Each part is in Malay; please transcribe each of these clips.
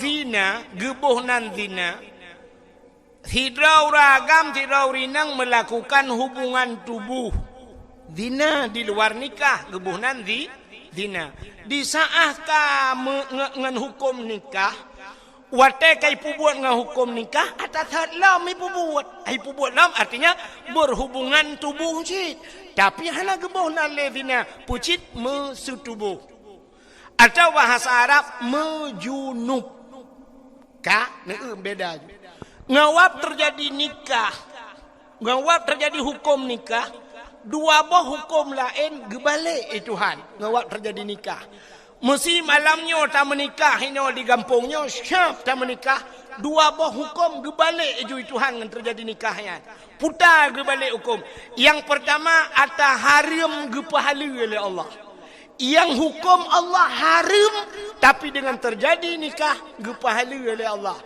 zina gebuhnan zina hidrau ragam hidrau rinang melakukan hubungan tubuh zina di luar nikah gebuhnan zina di saat ka ngan hukum nikah wate kai pubuat ngan hukum nikah atas lam ai pubuat lam artinya berhubungan tubuh cit tapi hana gebuhnan le zina pucit mesutubuh atau bahasa Arab mejunub ka beda ngawap terjadi nikah ngawap terjadi hukum nikah dua boh hukum lain gebalik Tuhan ngawap terjadi nikah mesti malamnya tak menikah ini di kampungnya syaf tak menikah dua boh hukum gebalik Tuhan yang terjadi nikahnya putar gebalik hukum yang pertama atas haram gepahala oleh Allah yang hukum Allah haram tapi dengan terjadi nikah gepahala oleh Allah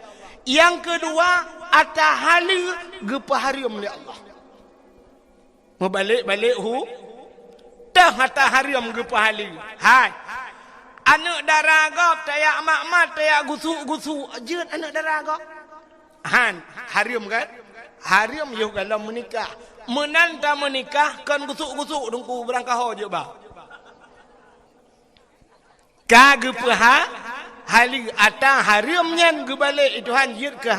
yang kedua atas hala gepaharam oleh Allah membalik-balik dah atas haram gepahala hai anak daragap tayak mak-mak tayak gusuk-gusuk jeut anak daragap haram kan haram yo kalau menikah menanta menikah kan gusuk-gusuk dengku berangkah je ba kage paha hali ata haramnya gebalik itu hanjir ke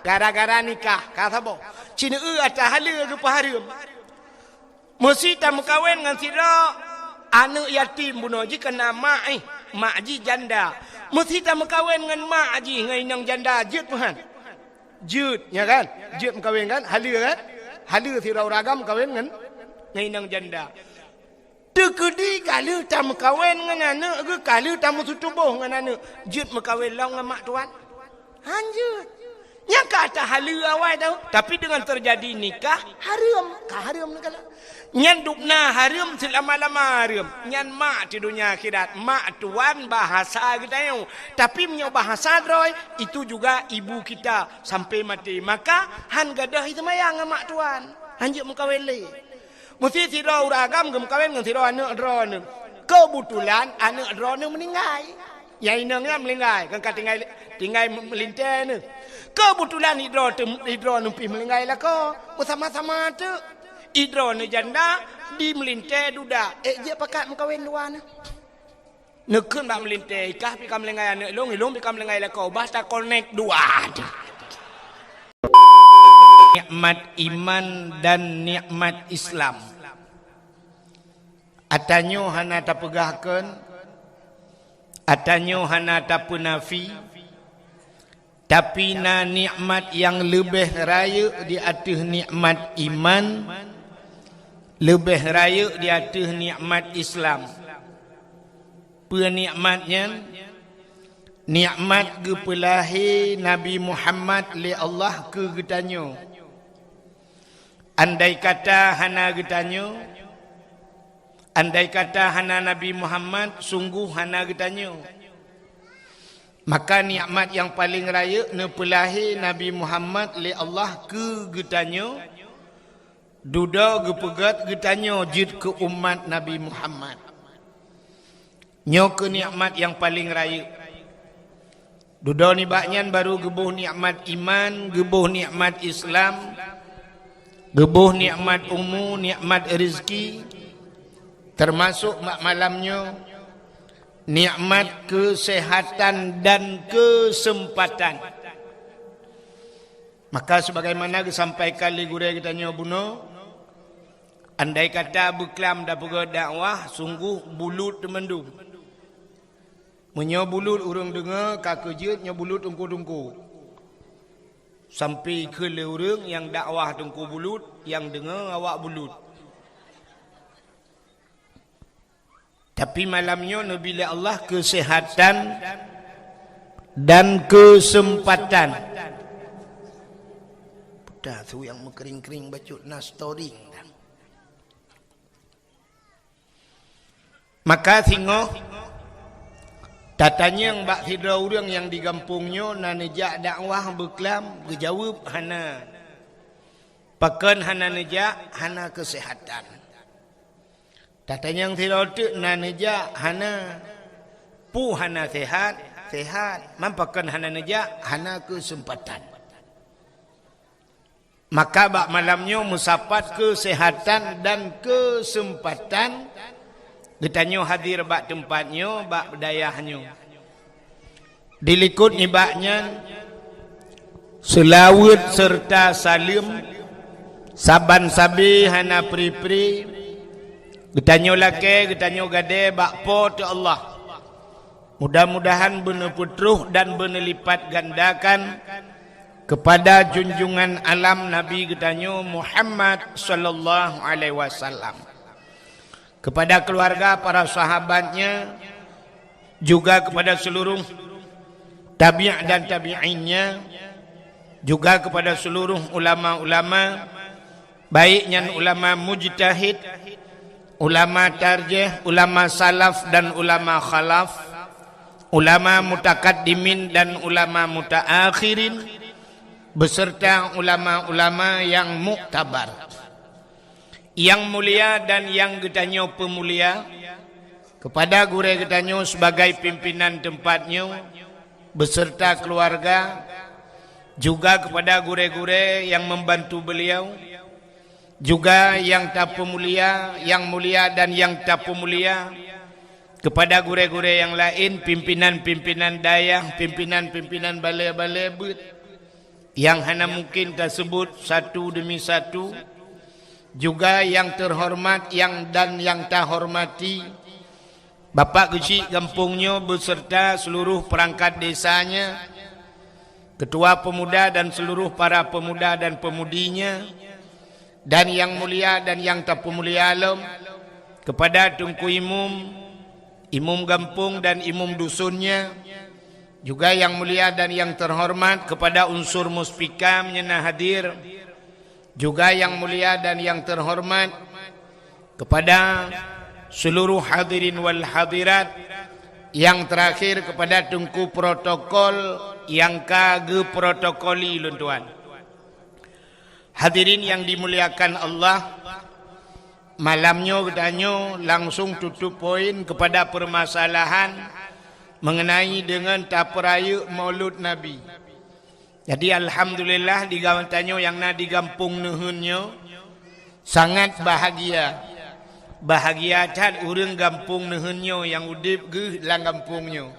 gara-gara nikah kata bo cina ata hali ke haram mesti tak kawin dengan sira anak yatim bunuh ji kena mak ji janda mesti tak kawin dengan mak ji ngai nang janda jut tuhan jut ya kan jut kawin kan hali sira ragam kawin dengan ngai nang janda tekedi kalau tak kawin dengan anak ke kalau tak musutubuh dengan anak jut kawin long dengan mak tuan hanjut yang kata halu awal tahu tapi dengan terjadi nikah haram kalau nyan dukna haram selama-lama haram nyan mak di dunia akhirat mak tuan bahasa kita yo tapi punya bahasa roy itu juga ibu kita sampai mati maka han gadah itu mayang mak tuan hanjut kawin le mesti sira uragam gem kawin dengan sira anak drone kebetulan anak drone meninggal yang inangnya meninggal kan tinggal melintas ni kebetulan hidro numpi meninggal lah ko bersama-sama tu hidro ni janda di melintas duda je pakat mengkawin dua ni nekun bak melintas ikah pi kam meninggal anak ilung pi kam meninggal lah ko basta connect dua nikmat iman dan nikmat Islam atanyo hana tapegahkeun atanyo hana tapunafi tapi na nikmat yang lebih raya di atas nikmat iman lebih raya di atas nikmat Islam penikmatnya nikmat gepelahi Nabi Muhammad li Allah ke getanyo andai kata hana getanyo andai kata hana Nabi Muhammad sungguh hana getanyo maka nikmat yang paling raya nepelahi Nabi Muhammad li Allah ke getanyo duda gepegat getanyo jid ke umat Nabi Muhammad nyo ke nikmat yang paling raya duda ni baknyan baru gebuh nikmat iman gebuh nikmat Islam gebuh nikmat ummu nikmat rezeki termasuk malamnya nikmat kesehatan dan kesempatan maka sebagaimana disampaikan li gure kita nyobuno andai kata beklam da pega dakwah sungguh bulut temendung menyobulut urang dengar kakejeut nyobulut ungku-ungku sampai ke le urang yang dakwah tengku bulut yang dengar awak bulut tapi malamnya Nabi Allah kesehatan dan kesempatan. Dah tu yang mengkering-kering baca nas story. Maka tengok tatanya yang bak hidra orang yang digampungnya nanejak dakwah berkelam berjawab hana. Pakan hana nejak hana kesehatan. Tatanya yang tidak nanejak hana pu hana sehat sehat. Mampakan hana nejak, hana kesempatan. Maka bak malamnya musapat kesehatan dan kesempatan. Getanyo hadir bak tempatnya, bak dayahnya. Dilikut ni baknya selawat serta salim saban sabi hana pri-pri. Getanyo lake, getanyo gade bakpo tu Allah. Mudah-mudahan benar putruh dan benar lipat gandakan kepada junjungan alam Nabi getanyo Muhammad sallallahu alaihi wasallam. Kepada keluarga, para sahabatnya, juga kepada seluruh tabi' dan tabi'innya, juga kepada seluruh ulama-ulama, baiknya ulama mujtahid, ulama tarjih, ulama salaf dan ulama khalaf, ulama mutakaddimin dan ulama mutaakhirin, beserta ulama-ulama yang muktabar, yang mulia dan yang getanyo pemulia, kepada gure getanyo sebagai pimpinan tempatnya beserta keluarga, juga kepada gure-gure yang membantu beliau, juga yang tak pemulia, yang mulia dan yang tak pemulia, kepada gure-gure yang lain, pimpinan-pimpinan dayah, pimpinan-pimpinan balai-balai but, yang hanya mungkin tersebut satu demi satu, juga yang terhormat yang dan yang tak hormati, Bapak Kecik kampungnya beserta seluruh perangkat desanya, ketua pemuda dan seluruh para pemuda dan pemudinya, dan yang mulia dan yang tak pemulia alam, kepada Tunku Imum, Imum kampung dan Imum dusunnya, juga yang mulia dan yang terhormat kepada unsur muspika menyena hadir, juga yang mulia dan yang terhormat kepada seluruh hadirin wal hadirat, yang terakhir kepada Tunku protokol yang kage protokoli luntuan. Hadirin yang dimuliakan Allah, malamnya getanyo langsung tutup poin kepada permasalahan mengenai dengan taperaya Maulud Nabi. Jadi alhamdulillah di gawantanyo yang na di kampung nuhunnya sangat bahagia. Bahagia cat urang kampung nuhunnya yang udip ge lang kampungnya.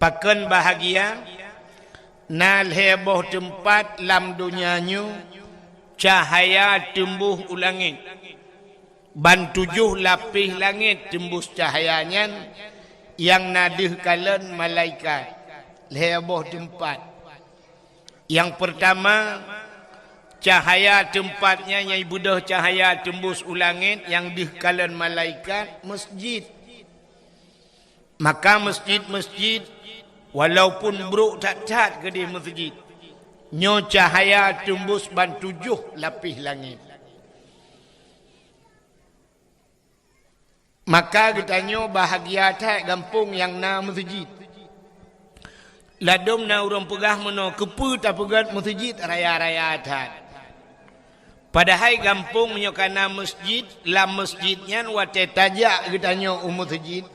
Paken bahagia na heboh tempat lam dunianya cahaya tumbuh ulangit. Ban 7 lapis langit tembus cahayanya yang nadih kalen malaikat. Heboh tempat. Yang pertama, cahaya tempatnya yang ibudah cahaya tembus ulangit yang dihkalan malaikat, masjid. Maka masjid-masjid walaupun buruk tak-tak ke di masjid, nyo cahaya tembus ban 7 lapis langit. Maka getanyo bahagia tak kampung yang na masjid. Ladom na urang pegah meno kepu tak pegat masjid raya-raya atat. Padahal kampung menyokana masjid, la masjidnya wate tajak getanyo masjid.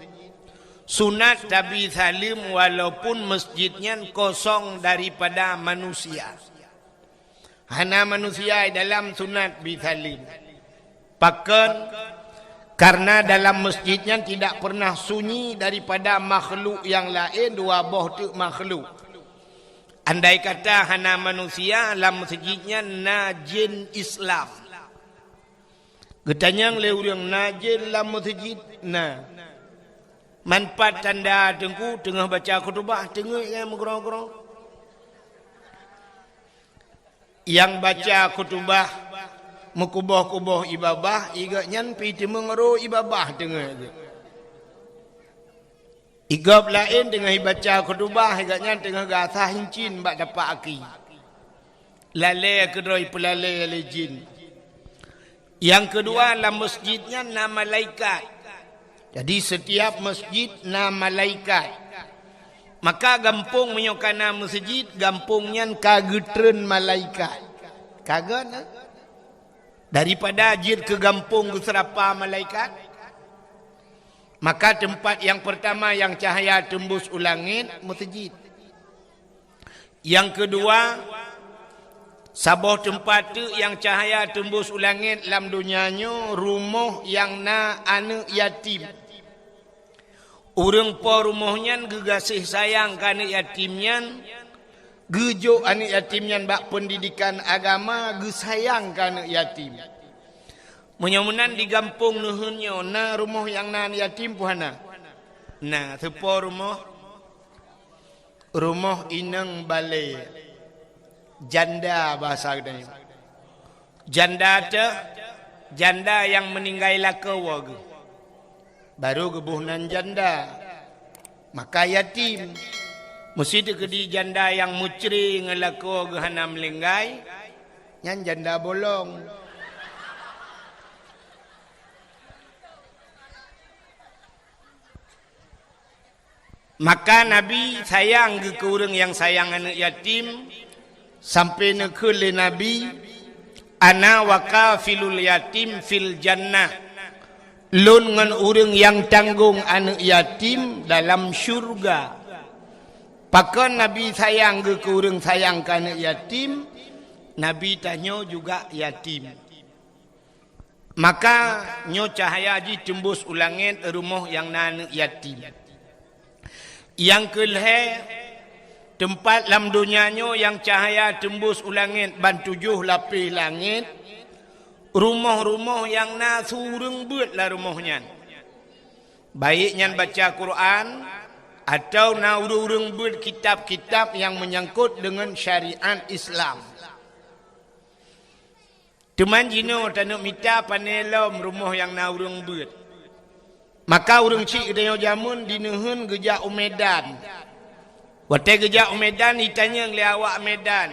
Sunat Nabi Salim walaupun masjidnya kosong daripada manusia. Hana manusia dalam sunat Nabi Salim. Pakan karena dalam masjidnya tidak pernah sunyi daripada makhluk yang lain, dua boh tu makhluk. Andai kata hana manusia, dalam masjidnya najin Islam. Getanyang leurang najin dalam masjid na. Manfaat tanda tengku tengah baca khutbah tengah yang mengerong-gerong. Yang baca khutbah mekuboh-kuboh ibabah, igaknya piti mengeru ibabah tengah. Igab lain tengah baca khutbah, igaknya tengah gasah hincin bak dapat aki. Lalai kedoi pelalai oleh jin. Yang kedua, dalam masjidnya nama malaikat. Jadi setiap masjid na malaikat. Maka gampung menyokana masjid, gampungnya kagetren malaikat. Kaget na? Daripada ajir ke gampung ke serapa malaikat. Maka tempat yang pertama yang cahaya tembus ulangit, masjid. Yang kedua, sabah tempat tu yang cahaya tembus ulangit dalam dunianya, rumah yang na anak yatim. Orang po rumahnya gegasih sayang ke anak yatimnya, gejo anak yatimnya bak pendidikan agama, gesayang ke anak yatim. Menyamunan di kampung nuhunnya, na rumah yang na anak yatim puhana. Nah, sepo rumah inang balai. Janda bahasa katanya. Janda yang meninggal laka wagu. Baru kebunan janda. Maka yatim. Mesti kedi janda yang mucri ngelaka gehana melinggai. Yang janda bolong. Maka Nabi sayang ke orang yang sayang anak yatim. Sampai nekele Nabi, ana wakafilul yatim fil jannah. Lun ngan orang yang tanggung anak yatim dalam syurga. Pakan Nabi sayang ke orang sayang ke anak yatim, Nabi tanya juga yatim. Maka nyo cahaya ji tembus ulangit rumah yang anak yatim. Yang kelhe tempat dalam dunianya yang cahaya tembus ulangit ban 7 lapis langit. Rumah-rumah yang na surung buat lah rumahnya. Baiknya baca Quran atau na urung buat kitab-kitab yang menyangkut dengan syariat Islam. Teman jino tanuk mita panelom rumah yang na urung buat. Maka urung cik dia jamun dinuhun gejak Medan. Waktu gejak Medan ditanya oleh awak Medan.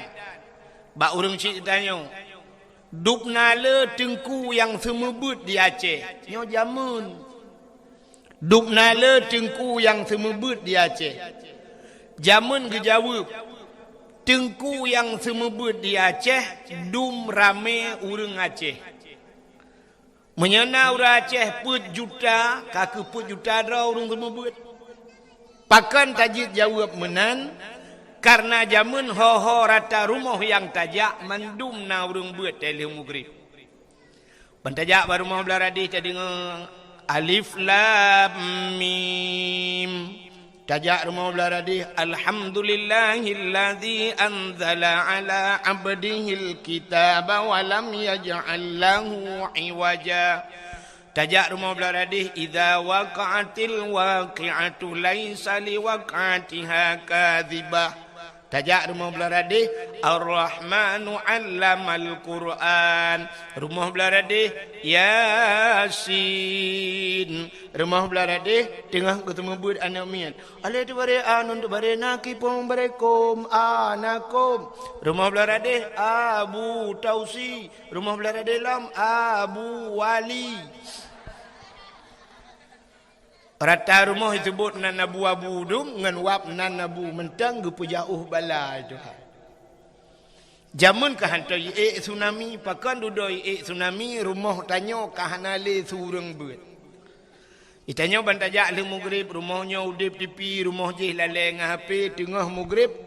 Bak urung cik tanya. Duk nala tengku yang semebut di Aceh. Nyo jamun. Duk nala tengku yang semebut di Aceh. Jamun gejawab. Tengku yang semebut di Aceh. Dum rame urang Aceh. Menyana urang Aceh put juta. Kaki put juta dah urang semebut. Pakan tajid jawab menan. Karena jamun ho-ho rata rumah yang tajak mandum na urung buat tele mugrib. Pentajak baru rumah belaradi tadi alif lam mim. Tajak rumah belaradi alhamdulillahilladzi anzala ala abdihil kitaba wa lam yaj'al lahu iwaja. Tajak rumah belaradi idza waqa'atil waqi'atu laisa liwaqa'atiha kadzibah. Tajak rumah belaradi Ar-Rahmanu 'allamal Qur'an. Rumah belaradi Yasin. Rumah belaradi tengah ketemu bud anak mian. Ale tu bare anun tu bare nakipum barekum anakum. Rumah belaradi Abu Tausi. Rumah belaradi lam Abu Wali. Rata rumah disebut nan Abu Abu dum ngan wap nan Abu mentang gepu jauh bala itu. Jamun ka hantai tsunami pakan dudoi tsunami rumah tanya ka hanale sureng beut. Itanya bantajak le maghrib rumahnya udip tipi rumah je lale ngah HP tengah maghrib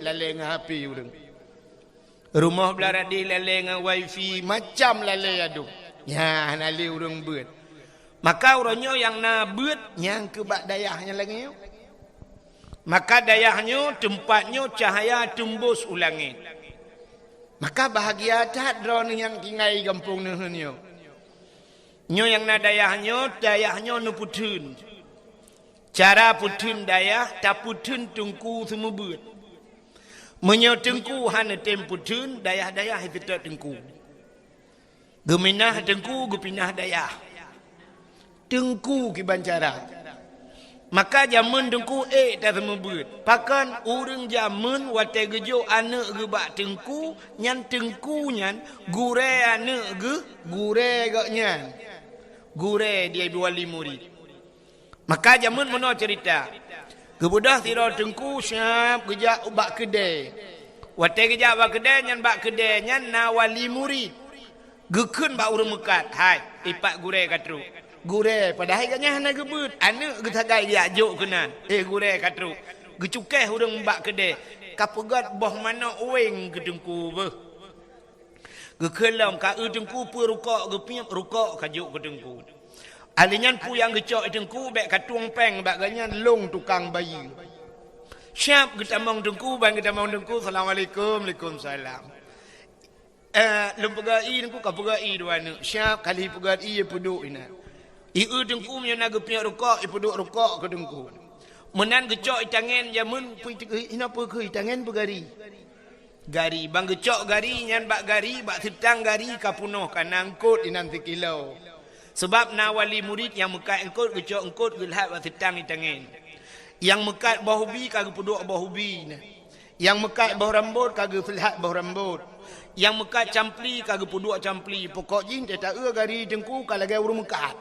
lale ngah HP urang. Rumah belaradi lale ngah wifi macam lale adu. Ya hanale urang beut. Maka orangnya yang nabut yang kebak dayahnya lagi. Maka dayahnya tempatnya cahaya tembus ulangit. Maka bahagia tak drone yang kingai kampung nuhunnya. Nyo yang na dayahnya nu putun. Cara putun dayah tak putun tungku semebut. Menyo tengku hana tem putun dayah-dayah itu tengku. Geminah tengku gepinah dayah. Tengku kibancara. Maka jamun tengku tak semebut. Pakan urang jamun watai gejo anak gebak tengku nyan tengku nyan gure anak gure gak nyan. Gure dia wali murid. Maka jamun mana cerita. Kebudah tira tengku siap gejak bak kedai. Watai gejak bak kedai nyan bak kedai nyan na wali murid. Gekun bak urang mekat. Hai ipak gure katru. Gure padahal ganya hana gebut. Anak getagai dia ajuk kenan. Gure katru. Gecukeh urang mbak kedai. Kapegat boh mana ueng ke dengku beh. Gekelam ka dengku pu rukak gepiap rukak kajuk ke dengku. Alinyan pu yang gecok dengku bek katuang peng bak ganyan long tukang bayi. Siap kita mong dengku bang kita mong dengku. Assalamualaikum. Waalaikumsalam. Lum pegai dengku ka pegai dua nu. Siap kali pegai puduk ina. Dengku menyana gepiap rukak puduk rukak ke dengku. Menan gecok tangan jamun pui ina pu ke tangan begari. Gari bang gecok gari nyan bak gari bak setang gari ka punoh kana angkut inan kilau. Sebab na wali murid yang mekat angkut gecok angkut gelhat bak setang di tangan. Yang mekat bau hubi kagak puduk bau hubi. Yang mekat bau rambut kagak filhat bau rambut. Yang mekat campli kagak puduk campli. Pokok jin tak gari dengku kalau gaya urung mekat.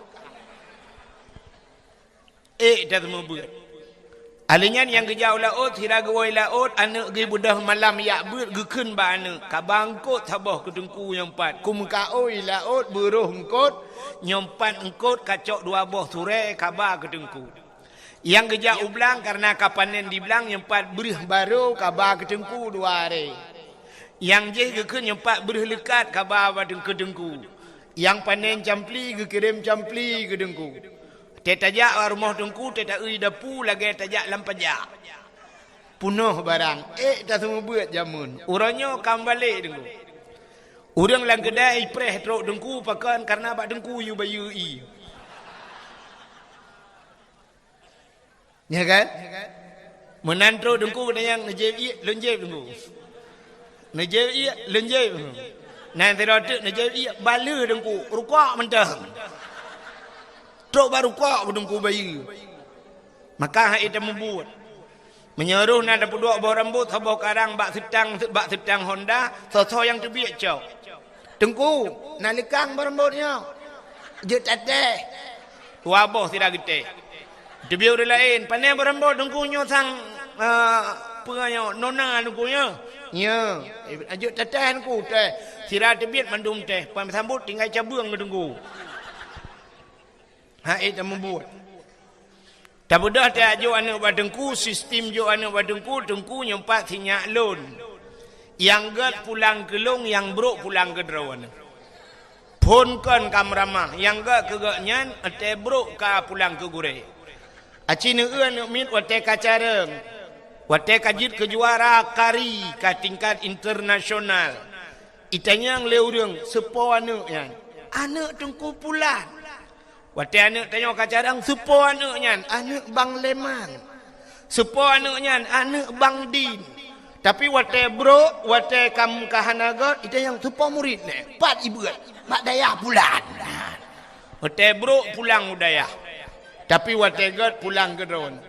Dah semua buat. Alinyan yang gejau laut, hira gewoi laut, anak ge budah malam yak beut gekeun ba anak. Ka bangkot tabah ke dengku nyompat. Kum ka oi laut beruh engkot, nyompat engkot kacok dua boh sure kabar ke dengku. Yang gejak ublang karena kapanen di belang nyempat berih baru kabar ke dengku dua hari. Yang je gekeun nyempat berih lekat kabar ke dengku. Yang panen campli gekirim campli ke dengku. Tetajak rumah dengku, tetak ui dapu lagi tajak lampajak. Punuh barang. Tak semua buat jamun. Urangnya kam balik dengku. Urang lang kedai preh trok dengku pakan karena bak dengku yu bayu i. Ya kan? Menantro dengku yang nejeb i lenjeb dengku. Nejeb i lenjeb. Nanti rotek nejeb i bala dengku. Rukak mentah. Trok baru kok dengku bayi. Maka hak itu membuat. Menyeruh nada puduk bawah rambut sabau karang bak setang Honda, so yang terbiak cau. Dengku, nalikang berambutnya. Je tateh. Wabah tidak gede. Terbiak orang lain, pandai berambut dengkunya sang penganya nona dengkunya. Ya, ajuk tateh dengku teh. Sira terbiak mandum teh, pan sambut tinggal cabung dengku. Itu membuat. Tak mudah tak jo anak badengku sistem jo anak badengku dengku nyempat sinyak lon. Yang gat pulang ke long yang bro pulang ke drawan. Pon kan kamramah yang gat ke gatnyan ate bro ka pulang ke gure. Acina eun mit wate kacareng. Wate kajit ke juara kari ka tingkat internasional. Itanyang leureng sepo anak yan. Anak dengku pulang. Wate anak tanya kacarang sepo anaknya anak Bang Leman. Sepo anaknya anak Bang Din. Tapi wate bro, wate kamu kahanagot itu yang sepo murid ne. Pat ibu, mak dayah pulang. Wate bro pulang udayah. Tapi wate god pulang ke drone.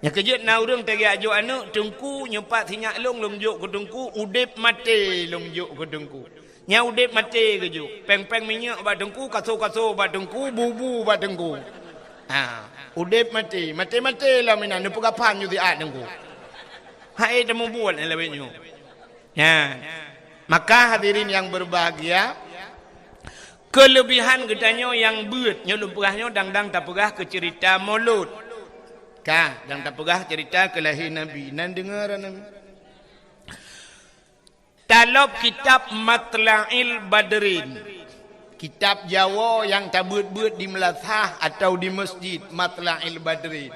Yang kejut na urang tegi ajo anak tengku nyempat sinyak long juk ke tengku udip mati long juk ke tengku. Nya udip mati keju. Peng-peng minyak ba dengku, kaso-kaso ba dengku, bubu ba dengku. Udip mati. Mati-mati lah minan. Dia pegapan you tiat dengku. Hai dah membuat ni lebihnya. Ya. Maka hadirin yang berbahagia. Kelebihan katanya yang buat. Nya lupahnya dang-dang tak pegah ke cerita maulud. Dang tak pegah cerita kelahiran Nabi. Nan dengar Nabi. Talab kitab Matla'il Badrin. Kitab Jawa yang tak buat-buat di Melazah atau di masjid Matla'il Badrin.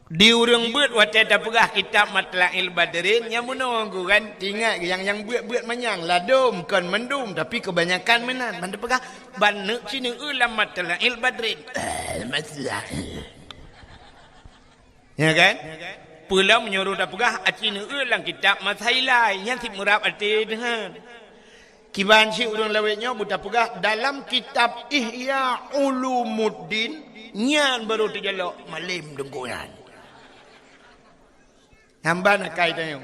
Diurang buat waktu tak pegah kitab Matla'il Badrin yang menunggu kan tinggal yang buat manyang ladum kan mendum tapi kebanyakan menan mana pegah banyak sini ulam Matla'il Badrin. Matla'il. Ya kan? Pulau menyuruh dah pegah acina ulang kitab masailai yang si murab arti dengan kiban si urang lawetnya buta pegah dalam kitab Ihya Ulumuddin nyan baru dijalok malim dengkunan. Hamba nak kai tanya.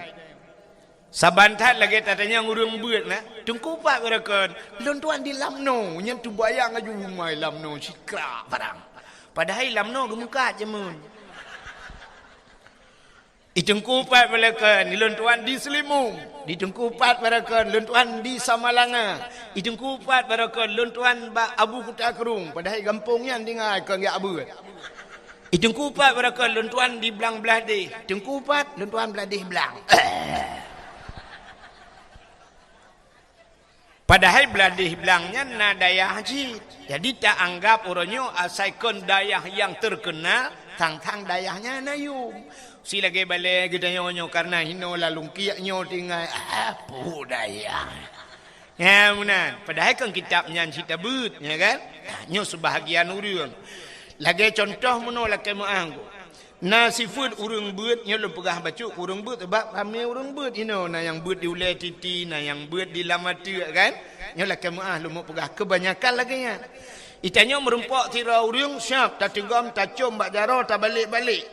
Sabantat lagi tatanya urang buat na. Dengku pak berakan. Lon tuan di lamno nyan tu bayang aju mai lamno sikra barang. Padahal lamno gemuka je mun. Itungkupat balakan luntuan di Selimung, ditungkupat balakan luntuan di Samalanga, itungkupat balakan luntuan ba Abu Kutakrung padahal kampungnya tinggal ke nggak abu. Itungkupat balakan luntuan di Belang Beladih, itungkupat luntuan Beladih Belang. Padahal Beladih Belangnya na dayah haji. Jadi tak anggap orangnya asalkan dayah yang terkenal, tang-tang dayahnya nayum. Si lagi balik kita nyo karena hino lalu kiaknya tinggal apa dayah. Ya benar. Padahal kan kitabnya cerita but, ya kan? Nyo sebahagian urang. Lagi contoh menolak kemuanggo. Na sifat urang but nyo lu pegah baca urang but sebab ramai urang but hino na yang but di ulai titi, na yang but di lamatu kan? Nyo lah kemuah lu mau pegah kebanyakan lagi nya. Itanya merempak tira urang siap tak tenggam tak cum bak jaro tak balik-balik.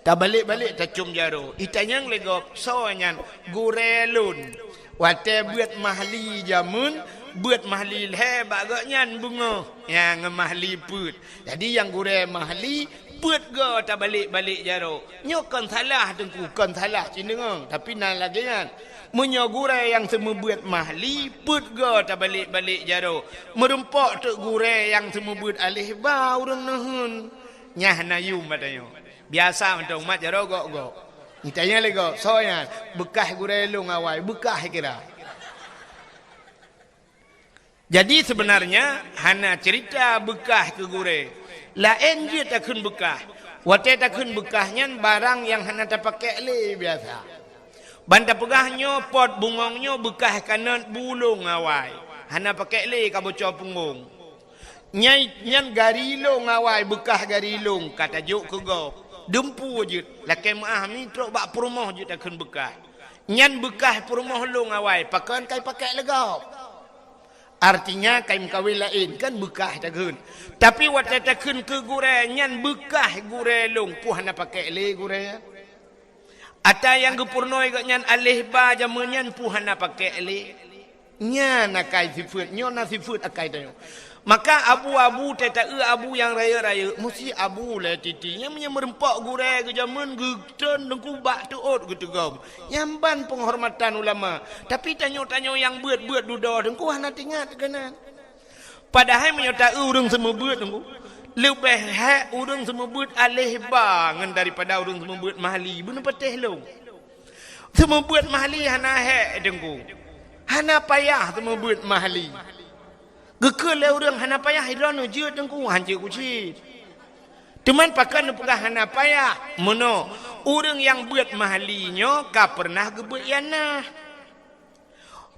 Tak balik-balik tak cum jaro. Itanya legop soanyan gurelun. Wate buat mahli jamun, buat mahli le bagaknya bunga. Yang mahli put. Jadi yang gure mahli put go tak balik-balik jaro. Nyokan salah tengku kan salah cindengang. Tapi nan lagi kan. Menyogure yang semua buat mahli put go tak balik-balik jaro. Merempak tok gure yang semua buat alih ba urang nahun. Nyah nayum matanya. Biasa untuk umat jaro gok-gok. Itanya lego soalnya bekah gure lu ngawai bekah kira. Jadi sebenarnya hana cerita bekah ke gure. Lain je takun bekah. Wate takun bekahnya barang yang hana tak pakai le biasa. Banta pegahnya pot bungongnya bekah kanan bulung ngawai. Hana pakai le ka bocor punggung. Nyan garilo ngawai bekah garilung kata juk ke go. Dempu je lakai maah ni trok bak perumah je takun bekah. Nyan bekah perumah lu ngawai pakan kai pakai legau. Artinya kai mkawin lain kan bekah takun. Tapi wate takun ke gure nyan bekah gure lung pu hana pakai le gure. Ata yang gepurnoi gak nyan alih ba jamannya pu hana pakai le. Nyan akai sifat nyon na sifat akai tayo. Maka abu-abu teta abu yang raya-raya mesti abu le titinya merempak gure ke zaman geton dengku bak tuot gitu gom. Nyamban penghormatan ulama. Tapi tanyo-tanyo yang buat-buat duda dengku hana tingat kenan. Padahal menyata urang semua buat dengku. Lebih hak urang semua buat alih bangan daripada urang semua buat mahli. Benar patih lu. Semua buat mahli hana hak dengku. Hana payah semua buat mahli. Gekele orang hana payah hidrano je dengku hanje kuci. Teman pakan pegah hana payah. Mono orang yang buat mahlinya ka pernah gebut yanah.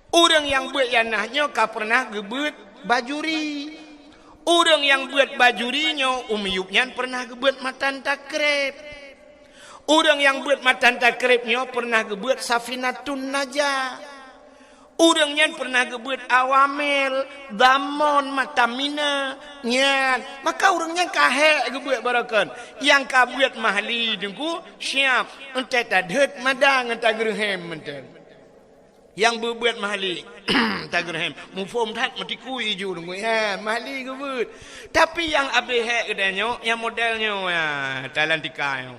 Orang yang buat yanahnya ka pernah gebut bajuri. Orang yang buat bajurinya umiyupnya pernah gebut matan takrib. Orang yang buat matan takribnya pernah gebut safinatun najah. Orangnya pernah gebut awamil, damon, matamina, nyan. Maka orangnya kahek gebut barakan. Yang kabuat mahli dengku siap entet tadhet madang entet gerhem entet. Yang berbuat mahli tak gerhem. Mufom tat mati kui ju dengku ya mahli gebut. Tapi yang abeh kedanya yang modelnya ya talantika yo.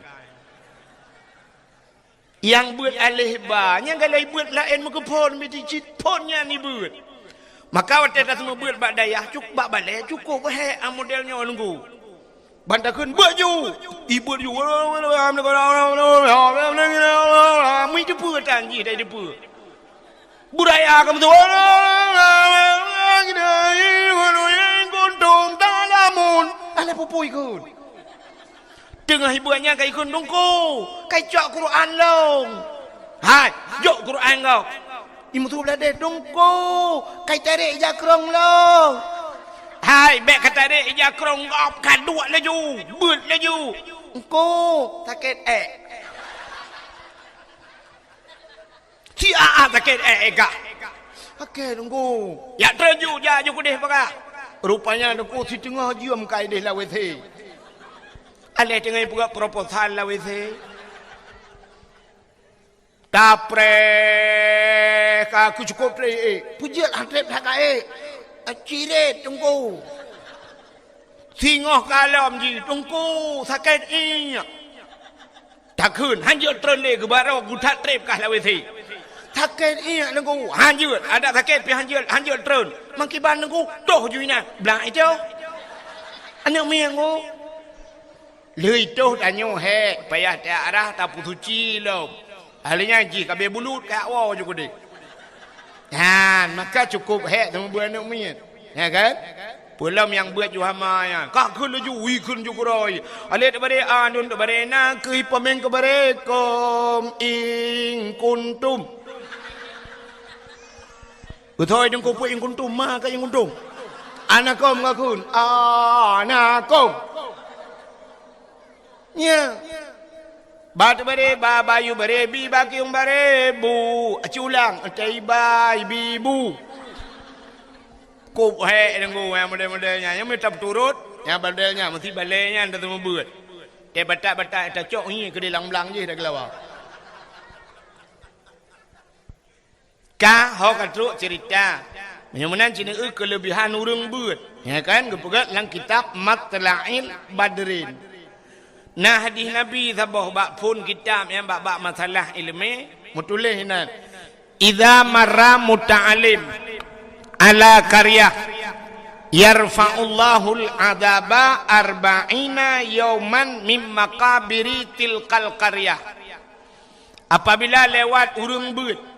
Yang buat alih ba, yang galai buat lain muka pon mesti cit ponnya ni buat. Maka waktu dah semua buat bak dayah cukup bak balik cukup he modelnya nunggu. Bantakan baju, ibu ju. Mui depu tangi dah depu. Budaya kamu tu. Gondong talamun. Ala pupui kun. Tengah ibuannya kai kun dongko, kai cak Quran long. Hai, jok Quran kau. Imu tu belade dongko, kai tarik jakrong long. Hai, bek kata tarik jakrong ngop kaduk laju, but laju. Engko sakit Si sakit kak. Okey dongko. Ya terju ja ju kudih pakak. Rupanya dongko si tengah jiam kai deh lawe the. Alih tengah buka proposal lah wese. Tapre aku cukup le. Pujat hantrep hakai. Acire tunggu. Singoh kalam ji tunggu sakit inya. tak kun hanjut tronde ke baro gutat trip kah lawe thi taket iya nunggu hanjut ada taket pi hanjut tron mangkiban nunggu toh juina blang itu anak miangu leuy toh danyo he payah ta arah ta putuci lo ahlinya ji kabe bulut ka awo juga deh maka cukup he temu buat anak mian ya kan pulam yang buat juhama ya kak kun ju wi kun ju kuroi ale bare anun bare na kui pemeng ke bare kom ing kuntum thôi đừng có quên con tôm ma cái con tôm anakom ngakun anakom nha ba tu bare ba bayu bare bi ba kiung bare bu aculang tei bai bi bu cục he đừng có model nya yang metap turut yang modelnya mesti balenya ndak temu buat te batak ta cok ni ke lang-lang je dah kelawar ka ho katru cerita menyamanan cina kelebihan urang beut ya kan gepegat dalam kitab Matla'il Badrin nah hadis nabi sabah bab pun kitab yang bab masalah ilmu mutulis hinan idza marra muta'alim ala qaryah yarfa'ullahu al-'adaba 40 yawman min maqabiri tilkal qaryah apabila lewat urang beut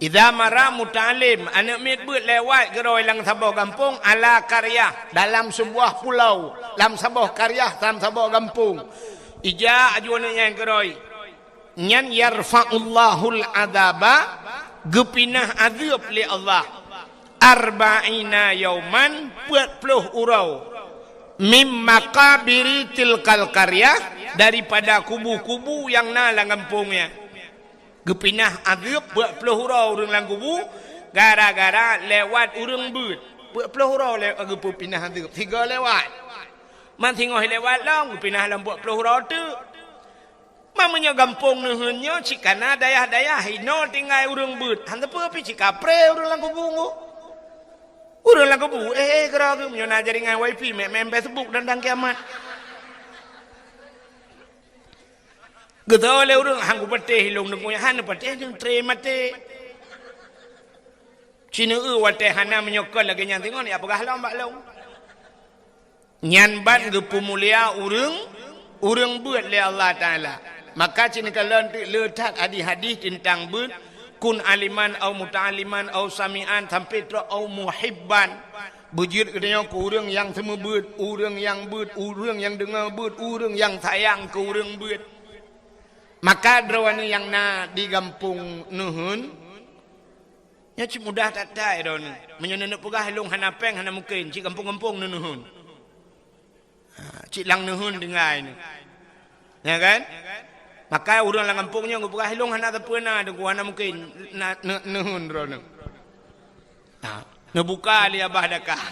idza mara muta'alim anak mit beut lewat geroi lang sabuh kampung ala qaryah dalam sebuah pulau dalam sabuh qaryah dalam sabuh kampung ija ajuan yang geroi nyan yarfa'ullahul adaba gepinah azab li Allah 40 yauman 40 urau mim maqabiri tilkal qaryah daripada kubu-kubu yang na lang kampungnya gepinah azab 40 urau urang lang kubu gara-gara lewat urang beut 40 urau lewat kubu pinah azab tiga lewat man tengok lewat long gepinah dalam 40 urau tu mamanya gampung nuhunnya cikana dayah-dayah hino tinggal urang beut hang apa pi cikapre urang lang kubu urang lang kubu gerak menyona jaringan wifi mem Facebook dan kiamat Getole urang hang pete hilong nung han pete jeung tre mate. Cina wate hana menyokol lagi nyan tengok ni apakah long bak long. Nyan ban ge pumulia urang beut le Allah taala. Maka cina kalau letak hadis tentang beut kun aliman au muta'aliman au samian sampai tro au muhibban. Bujur katanya ke urang yang semua beut, urang yang beut, urang yang dengar beut, urang yang sayang ke urang beut. Maka drawani yang na di kampung nuhun nya ci mudah tatai don menyonene pegah long hanapeng hana mungkin ci kampung-kampung nuhun ci lang nuhun dengai ni ya kan maka urang lang kampungnya ngupegah long hana tapena de hana mungkin nuhun rono ngebuka li abah dakah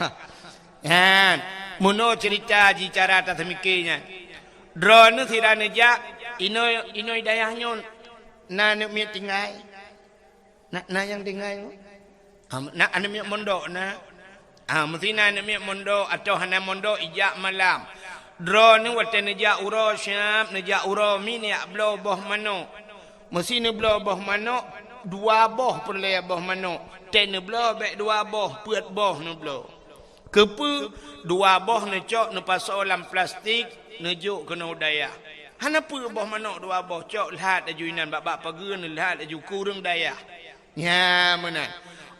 kan muno cerita ji cara tatamikinya drone sirane ja Inoy dayahnya na mi tinggai na yang tinggai na ane mi mondok na mesti na ane mi mondok atau hana mondok ijak malam drone wate neja uro syam neja uro mi ni blo boh mano mesti ne blo boh mano dua boh perle boh mano ten ne blo be dua boh peut boh ne blo kepu dua boh ne cok ne pasok dalam plastik ne juk kena daya hana pu boh manok dua boh cok lihat ajuinan bab pageun lihat aju kurang daya nya menan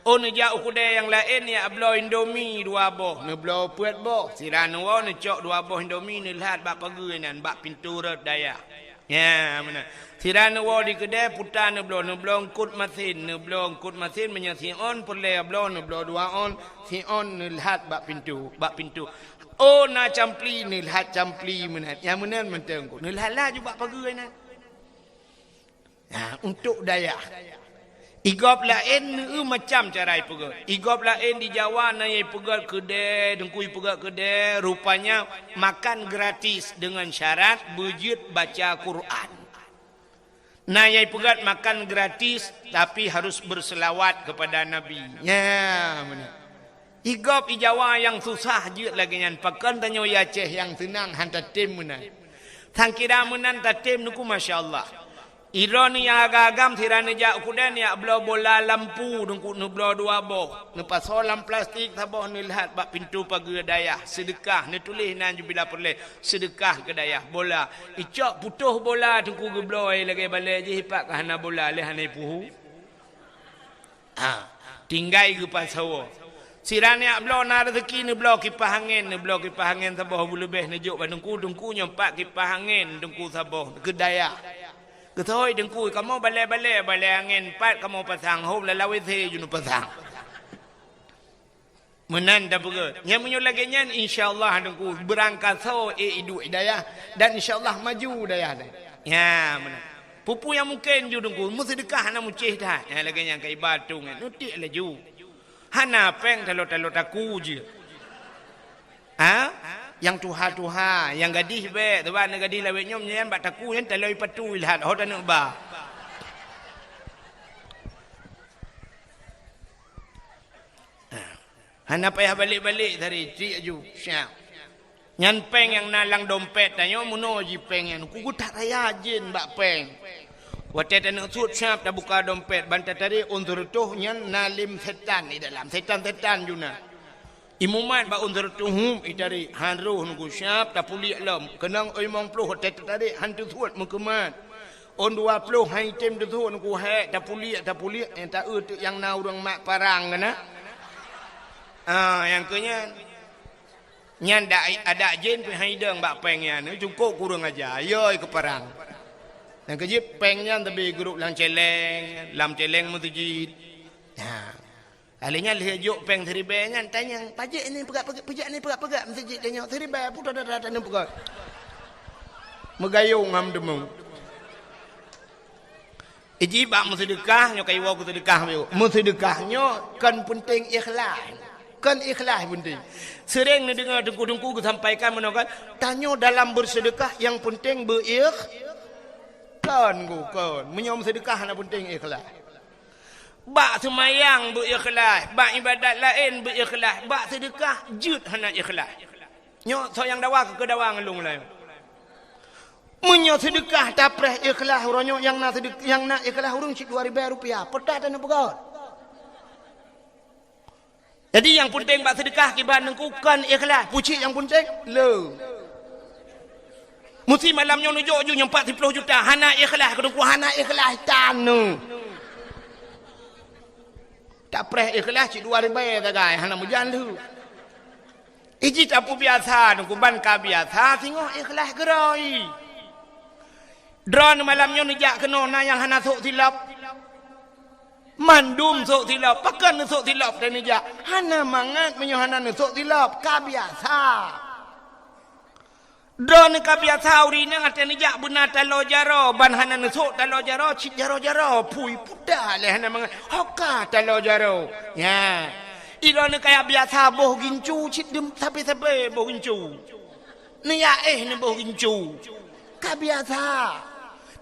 on ja ukude yang lain ya ablo indomie dua boh ne blo puet boh sirano wo ne cok dua boh indomie ne lihat bab pageunan bab pintu red daya nya menan sirano wo di kedai putan ne blo ngkut mesin menyasi on perle blo ne blo dua on si on ne lihat bab pintu oh na campli ni lihat campli menat yang menan mentengku ni lihatlah juga pageui na untuk daya igop lain macam carai pegeut igop lain di Jawa na ye pegeut kedai dengkui pegeut kedai rupanya makan gratis dengan syarat bujut baca Quran na ye pegeut makan gratis tapi harus berselawat kepada Nabi ya menat igop Jawa yang susah je lagi nyan pakan tanyo Aceh yang senang hantar tim menang Thang kira menan tatim nuku masya-Allah. Ironi yang agam tirane jak kudan ya belo bola lampu dengku nu belo dua boh. Nu pasolam plastik taboh ni lihat bak pintu pagar dayah sedekah ni tulis nan bila perle sedekah ke dayah bola. Icok putuh bola dengku ge belo ai lagi balik je hipak hana bola le hana puhu. Tinggai ke pasawo. Sirane ak belo na rezeki ni belo kipas angin taboh lebih nejuk dengku nyompak kipas angin dengku taboh ke dayah. Ketoi dengku kamu balai angin pat kamu pasang hom lalawi the junu pasang. Menan dah berat. Yang menyo lagi nyan insyaallah dengku berangkat so hidup hidayah dan insyaallah maju dayah. Ya menan. Pupu yang mungkin ju dengku mu sedekah na mucih dah. Ya lagi yang kai batu ngan nutik laju. Hana peng talot aku je. Yang tuha yang gadis be tuan gadis lawet nyom nyen bak taku yen taloi patu lihat ho dan ba hana payah balik dari cik aju syap nyan peng yang nalang dompet tanyo muno ji peng yang ku tak raya jin bak peng watet anak sud syap dah buka dompet bantat tadi undur tuh nyan nalim setan di dalam setan juna imuman ba undur tuhum idari hanruh nunggu syap tak pulik lam kenang oi mong ploh tet tadi hantu suat mengkemat on 20 hai tem tu nunggu he tak pulik yang tak yang na urang mak parang kana yang kenya nyan ada jen pe hai deng bak peng yan cukup kurang aja yoi ke parang yang kejip peng nyan tapi grup lam celeng mutujid Alinya lihat jok peng seribe nyan tanya pajak ni pegak masjid tanya seribe putar dah ni pegak megayung ngam demung iji bak sedekah nyo kai wo ku sedekah yo sedekahnya kan penting ikhlas penting sering ni dengar dengku sampaikan menokan tanya dalam bersedekah yang penting kan menyom sedekah na penting ikhlas. Bak semayang berikhlas, bak ibadat lain berikhlas, bak sedekah jut hana ikhlas. Nyok so yang dawa ke dawa ngelung lain. Menyo sedekah tapreh ikhlas uronyo yang nak ikhlas urung cik 2000 rupiah. Petat dan pegot. Jadi yang penting bak sedekah kiban nengkukan ikhlas. Pucik yang penting le. Mesti malamnya nujuk ju 40 juta hana ikhlas kedengku hana ikhlas tanu. Tak preh ikhlas cik 2000 tagai hana mujan lu. Iji tapu biasa nungku ban ka biasa tengok ikhlas gerai. Drone malamnya nujak kena na yang hana sok silap. Mandum sok silap, pakan sok silap dan nujak. Hana mangat menyo hana sok silap ka biasa. Drone ka biasa urina ngate nujak benar talo jaro ban hana sok talo jaro cik jaro pui pudah le hana mangat hoka talo jaro. Ya. Ilone kaya biasa boh gincu cik dem sape boh gincu. Ni ya ni boh gincu. Ka biasa.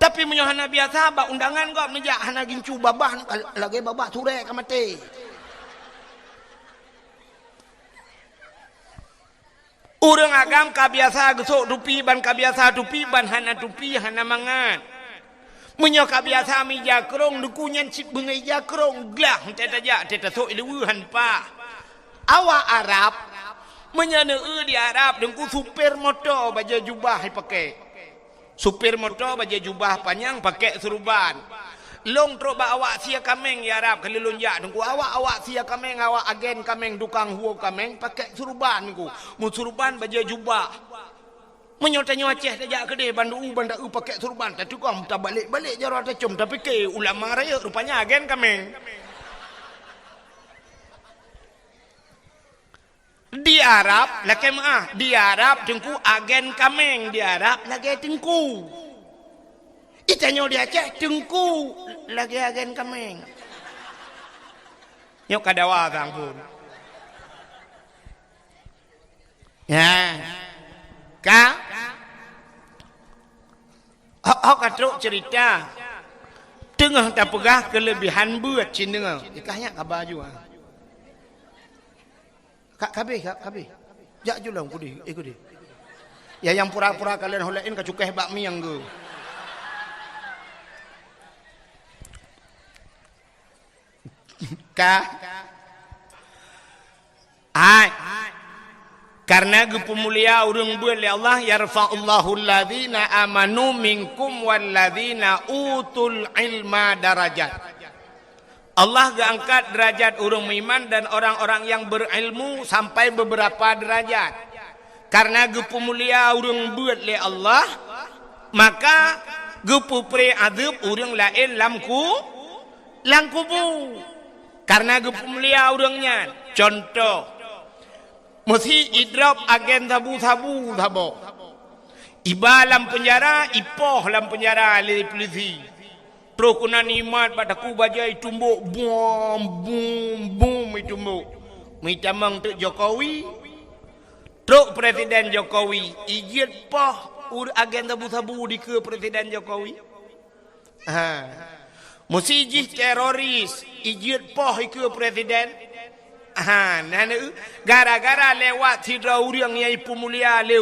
Tapi menyo hana biasa ba undangan kok nujak hana gincu babah lagi babah turek ka mati. Urang agam kabiasa gesok tupi ban kabiasa tupi ban hana tupi hana mangat. Menyo kabiasa mi jakrong dukunyan cip bengai jakrong glah teta sok ilu hanpa. Awak Arab menyana di Arab dengku supir motor baja jubah pakai. Supir motor baja jubah panjang pakai seruban. Long troba awak sia kameng ya Arab kalau lonjak dengku awak sia kameng awak agen kameng dukang huo kameng pakai surban ku mu surban baja jubah menyotanya Aceh tajak kedai bandu pakai surban tapi kau tak balik jaro tacum tapi ke ulama raya rupanya agen kameng di Arab laki di Arab dengku agen kameng di Arab lagi dengku Itanyo dia Aceh tengku lagi agen kameng. Nyok kadawa kang pun. Ya. Ka. Hok katruk cerita. Tengah tak pegah kelebihan buat cin dengar. Ikahnya kabar juga. Kak kabeh. Jak julang kudi ikut dia. Ya yang pura-pura kalian holain ke cukai bakmi yang ge. Hai. Karena pemulia urang beul ya Allah yarfa'ullahu alladzina amanu minkum walladzina utul ilma darajat. Allah angkat derajat urang iman dan orang-orang yang berilmu sampai beberapa derajat. Karena pemulia urang beul ya Allah maka gepupre adab urang lain langkubu. Karena pemulia urangnya contoh mesti idrop agen tabu iba lam penjara ipoh lam penjara le polisi prokunan imat badaku bajai tumbuk bum itumbuk mitamang tu Jokowi truk presiden Jokowi ijit poh agen tabu di ke presiden Jokowi mesti ijit teroris ijit poh ke presiden gara-gara lewat hidra urang yang pemulia le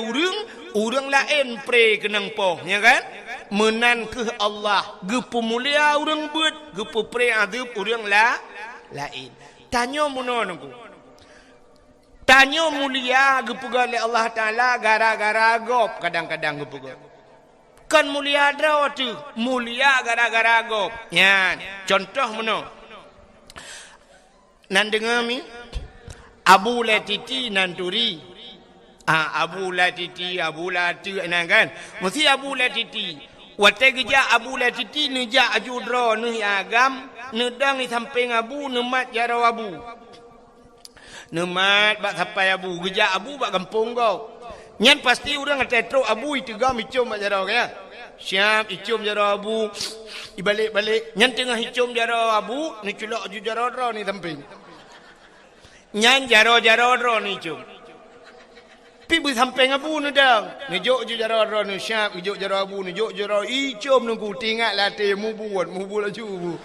urang lain pre kenang poh ya kan menan ke Allah ge pemulia urang beut ge pre adab urang lain tanya munonku tanya mulia ge pegal le Allah taala gara-gara gop kadang-kadang ge pegal kan mulia dra tu mulia gara-gara gop ya contoh meno nan dengar mi Abu Latiti Nanturi Abu Latiti enak kan mesti Abu Latiti wate geja Abu Latiti neja ajudro ne agam nedang di samping Abu nemat jaro Abu nemat bak sampai Abu geja Abu bak kampung kau nyan pasti urang tetro Abu itu gam icum bak jaro ya siap icum jaro Abu ibalik-balik nyan tengah icum jaro Abu ni culok ju jaro ni samping nyan jaro-jaro ro ni cum. Pi bu sampai ngabu nu dang. Ni jok ju jaro ro nu syap, jok jaro abu ni jok jaro i cum nu ku tingat latih mu buat la cu.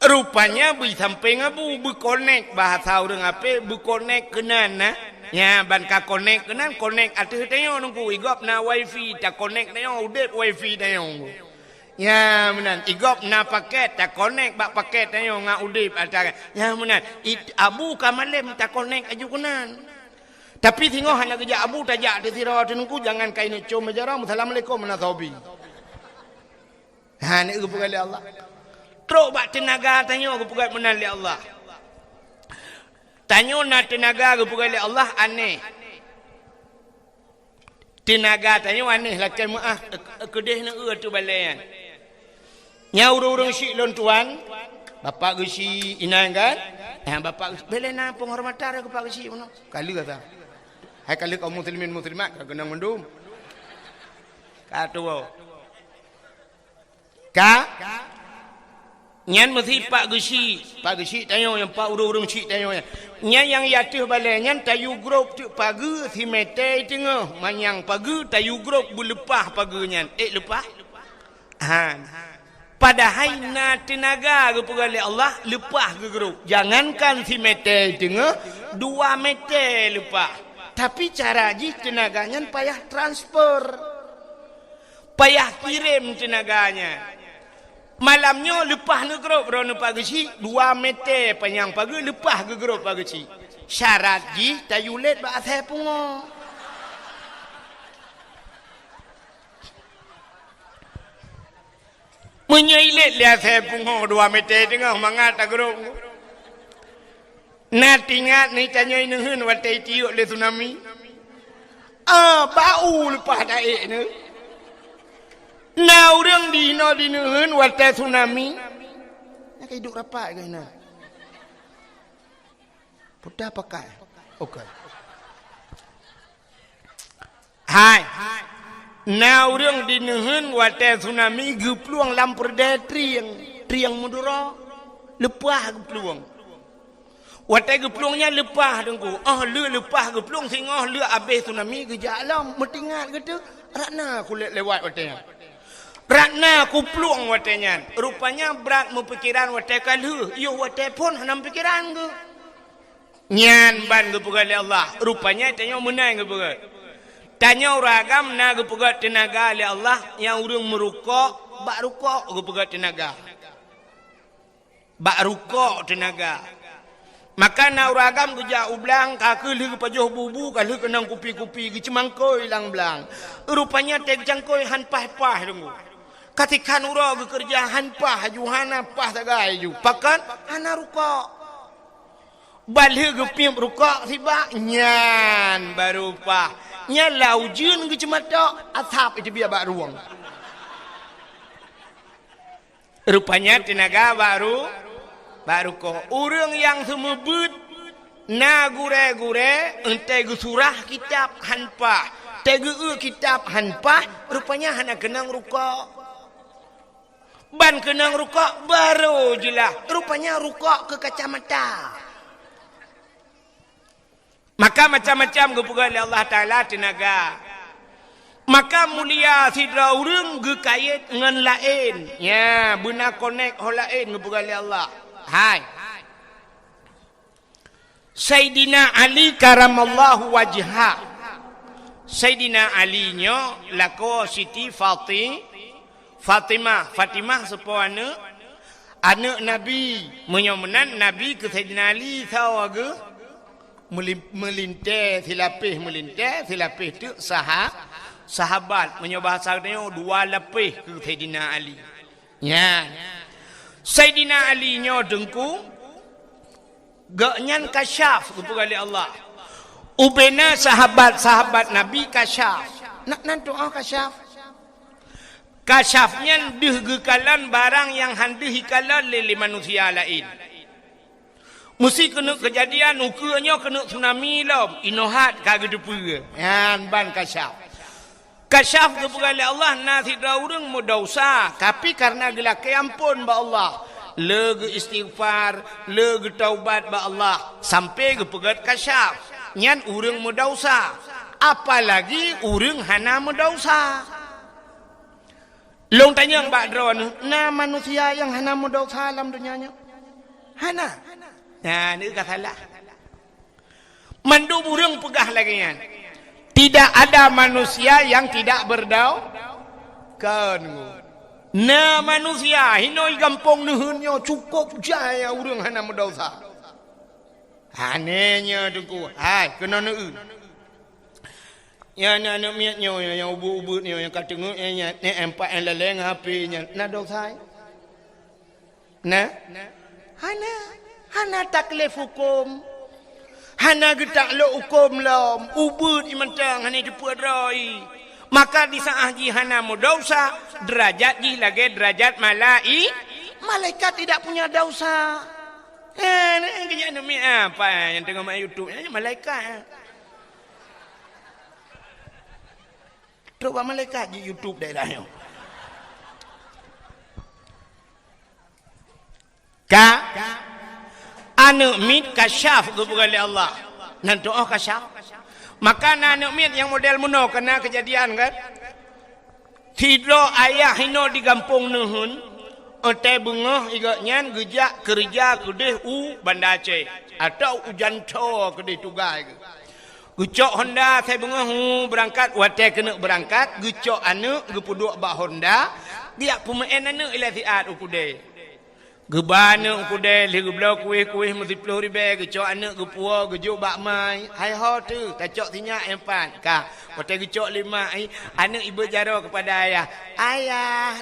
Rupanya bu sampai ngabu bu connect bahasa urang ape bu connect kenan na. Ya ban ka connect kenan connect atuh teo nu ku igop na wifi ta connect teo udet wifi teo. Ya menan igop na paket tak connect bak paket ayo ngak udip atara ya menan abu kamalem tak connect aju kunan tapi tengok hanya kerja abu tajak di sira tenku jangan kain cum majara assalamualaikum nasabi ha ni gupu kali Allah truk bak tenaga tanyo gupu kali menan li Allah tanyo na tenaga gupu kali Allah aneh tenaga tanyo aneh lakai maaf kedeh na tu balayan nya urang si lon tuan bapak gesi inang kan bapak belena penghormatan ke pak gesi mana kali kata hai kali kaum muslimin muslimat kena mendum katuo nyan mesti pak gesi tayo yang pak urang si tayo nya yang yatuh balai nyan tayu grup tu pagi si mete tengah manyang pagi tayu grup bulepah pagi nyan lepah padahal na tenaga kepada Allah lepah ke grup jangankan si meter tengah 2 meter lepah tapi cara ji tenaganya payah transfer payah kirim tenaganya malamnya lepah ke grup rono pagi 2 meter panjang pagi lepah ke grup pagi syarat ji tayulet ba saya pungo menyailit lihat saya pungo 2 meter tengah mangat agrok na tingat ni tanya inehun watai tiuk le tsunami bau lepas daik ni na urang dino dinehun watai tsunami nak hidup rapat ke na pudah pakai okey hai na urang dinehun watai tsunami gepluang lamperde triang mudura lepah gepluang watai gepluangnya lepah dengku lepah gepluang singoh le habis tsunami gejalam metingat gitu ratna kulit lewat watai ratna ku pluang watainya rupanya berat mu pikiran watai kalu yo watai pun hanam pikiran ke Nyan ban ge pegat Allah. Rupanya tanya menang ge pegat. Tanya ragam na ge pegat tenaga oleh Allah yang urang merukuk, bak rukuk ge pegat tenaga. Bak rukuk tenaga. Maka na ragam ge ja ublang ka ke le pajoh bubu ka le kenang kupi-kupi ge cemangkoi lang blang. Rupanya teh jangkoi han pah-pah dengu. Katikan ura ge kerja han pah juhana pah tagai ju. Pakan ana rukuk. Balik ke piam rukuk tiba nyan baru pah nyan laujun ke cematok atap itu biar bak ruang rupanya tenaga baru ko urang yang semebut na gure-gure ente surah kitab hanpah tege kitab hanpah rupanya hana kenang rukuk ban kenang rukuk baru jelah rupanya rukuk ke kacamata. Maka macam-macam gepuga oleh Allah Ta'ala tenaga. Maka mulia sidra urang ge kait ngan lain. Ya, beuna connect ho lain gepuga oleh Allah. Hai. Sayyidina Ali karamallahu wajha. Sayyidina Ali nyo lako Siti Fatimah sepo anak Nabi menyomenan Nabi ke Sayyidina Ali tahu ge melintas silapih tu sahabat menyobahasanya dua lapih ke Sayyidina Ali. Ya. Sayyidina Ali nyo dengku gaknyan kasyaf kepada Allah. Ubena sahabat-sahabat Nabi kasyaf. Nak doa kasyaf. Kasyafnya dihgekalan barang yang handih hikalan lili manusia lain. Mesti kena kejadian ukanya kena tsunami lah. Inohat kagak depu. Yan ban kasyaf. Kasyaf kepada Allah nasi daurang mudosa. Tapi karena gelak ampun ba Allah. Lega istighfar, lega taubat ba Allah. Sampai kepegat kasyaf. Nyan urang mudosa. Apalagi urang hana mudosa. Long tanya mbak drone. Nah manusia yang hana mudosa dalam dunianya. Hana. Nah, ini salah. Mandu burung pegah lagi kan. Tidak ada manusia yang tidak kan. Nah manusia hinoi gampong nuhunnya cukup jaya urang hana mendosa. Anehnya dengku. Hai kena neu. Ya anak miatnya yang ubut-ubut ni yang kata ngutnya ni empat yang leleng HP-nya. Nah dosa. Nah. Hana taklif hukum. Hana getak lo hukum lam. Ubud imantang hana jeput roi. Maka di saat ji hana dosa, derajat ji lagi derajat malaikat tidak punya dosa. Kerja demi apa yang tengok main YouTube ni malaikat. Coba malaikat di YouTube dah dah. Anak mit kasyaf kepada Allah. Nanti kasyaf. Maka anak mit yang model muno kena kejadian kan. Tidro ayah hino di kampung nuhun. Ote bunga igaknya gejak kerja kedeh Banda Aceh. Atau ujanto kedeh tugai. Gucok Honda saya bunga berangkat. Wate kena berangkat. Gucok anak gepuduk bak Honda. Dia pemain anak ilah siat ukudeh. Gebana kude li geblau kuih mesti 10,000 gecok anak gepua gejuk bak mai hai ho tu kacok tinyak empat ka hotel gecok 5 anak ibu jaro kepada ayah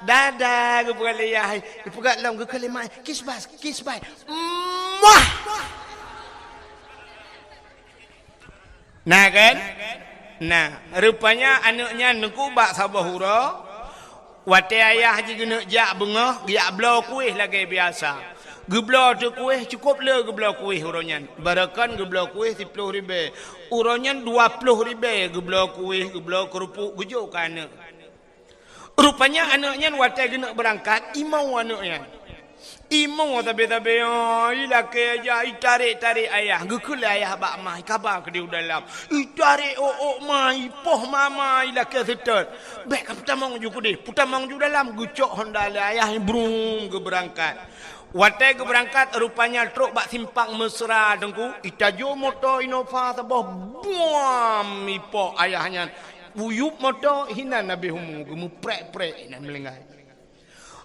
dadah gepua ayah gepua lam ge kelima kiss bye muah nah kan nah rupanya anaknya nengku bak sabahura. Wate ayah je kena jak bengah, jak belau kuih lagi biasa. Geblau tu kuih cukup le geblau kuih uronyan. Barakan geblau kuih 10,000. Uronyan 20,000 geblau kuih, geblau kerupuk gejuk ke anak. Rupanya anaknya wate kena berangkat, imau anaknya. Imau tabe-tabe ilake aja tarik ayah. Gekul ayah bak mai kabar ke dia dalam. Tarik mai poh mama ilake setot. Baik putamang ju ku deh. Putamang ju dalam gucok Honda ayah brum ke berangkat. Watai ke berangkat rupanya truk bak simpang mesra dengku. Itajo motor Innova tabah buam ipo ayahnya. Buyup motor hinan Nabi humu gemu prek-prek nan melenggai.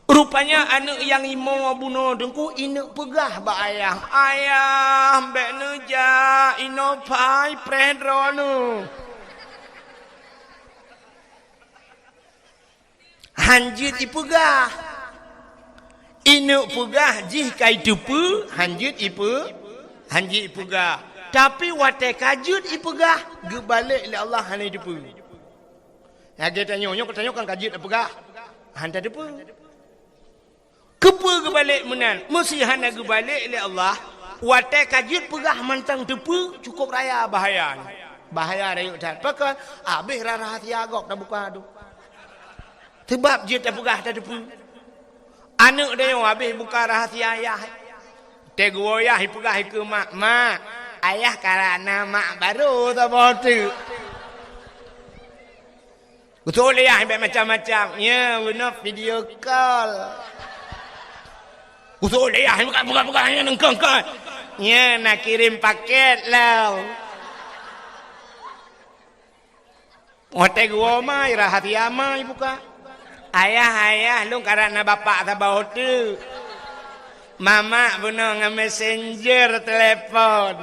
Rupanya anak yang imo abuno dengku inek pegah bak ayah. Ayah mbek neja Innova Pedro nu. Hanjit ipegah. Inu pegah jih kai dupu hanjut hanjit ipegah. Tapi watai kajut ipegah ge balik le Allah hanai dupu. Ya dia tanya kan kajut ipegah. Handa dupu. Kepe ge balik menan. Mesti hana ge balik le Allah. Watai kajut pegah mantang dupu cukup raya bahaya. Bahaya rayuk dan pakai habis rara hati agak dah buka tu. Sebab dia tak pegah dah dupu. Anak dia yang habis buka rahasia ayah. Tegur ayah pegah ke mak. Mak, ayah karena mak baru tak boleh. Betul ayah macam-macam. Ya, guna video call. Betul ayah buka hanya nengkong kau. Ya, nak kirim paket lah. Oh tegur mai rahasia mai buka. Ayah, lu karena bapak tak bawa tu. Mama benar dengan messenger telefon.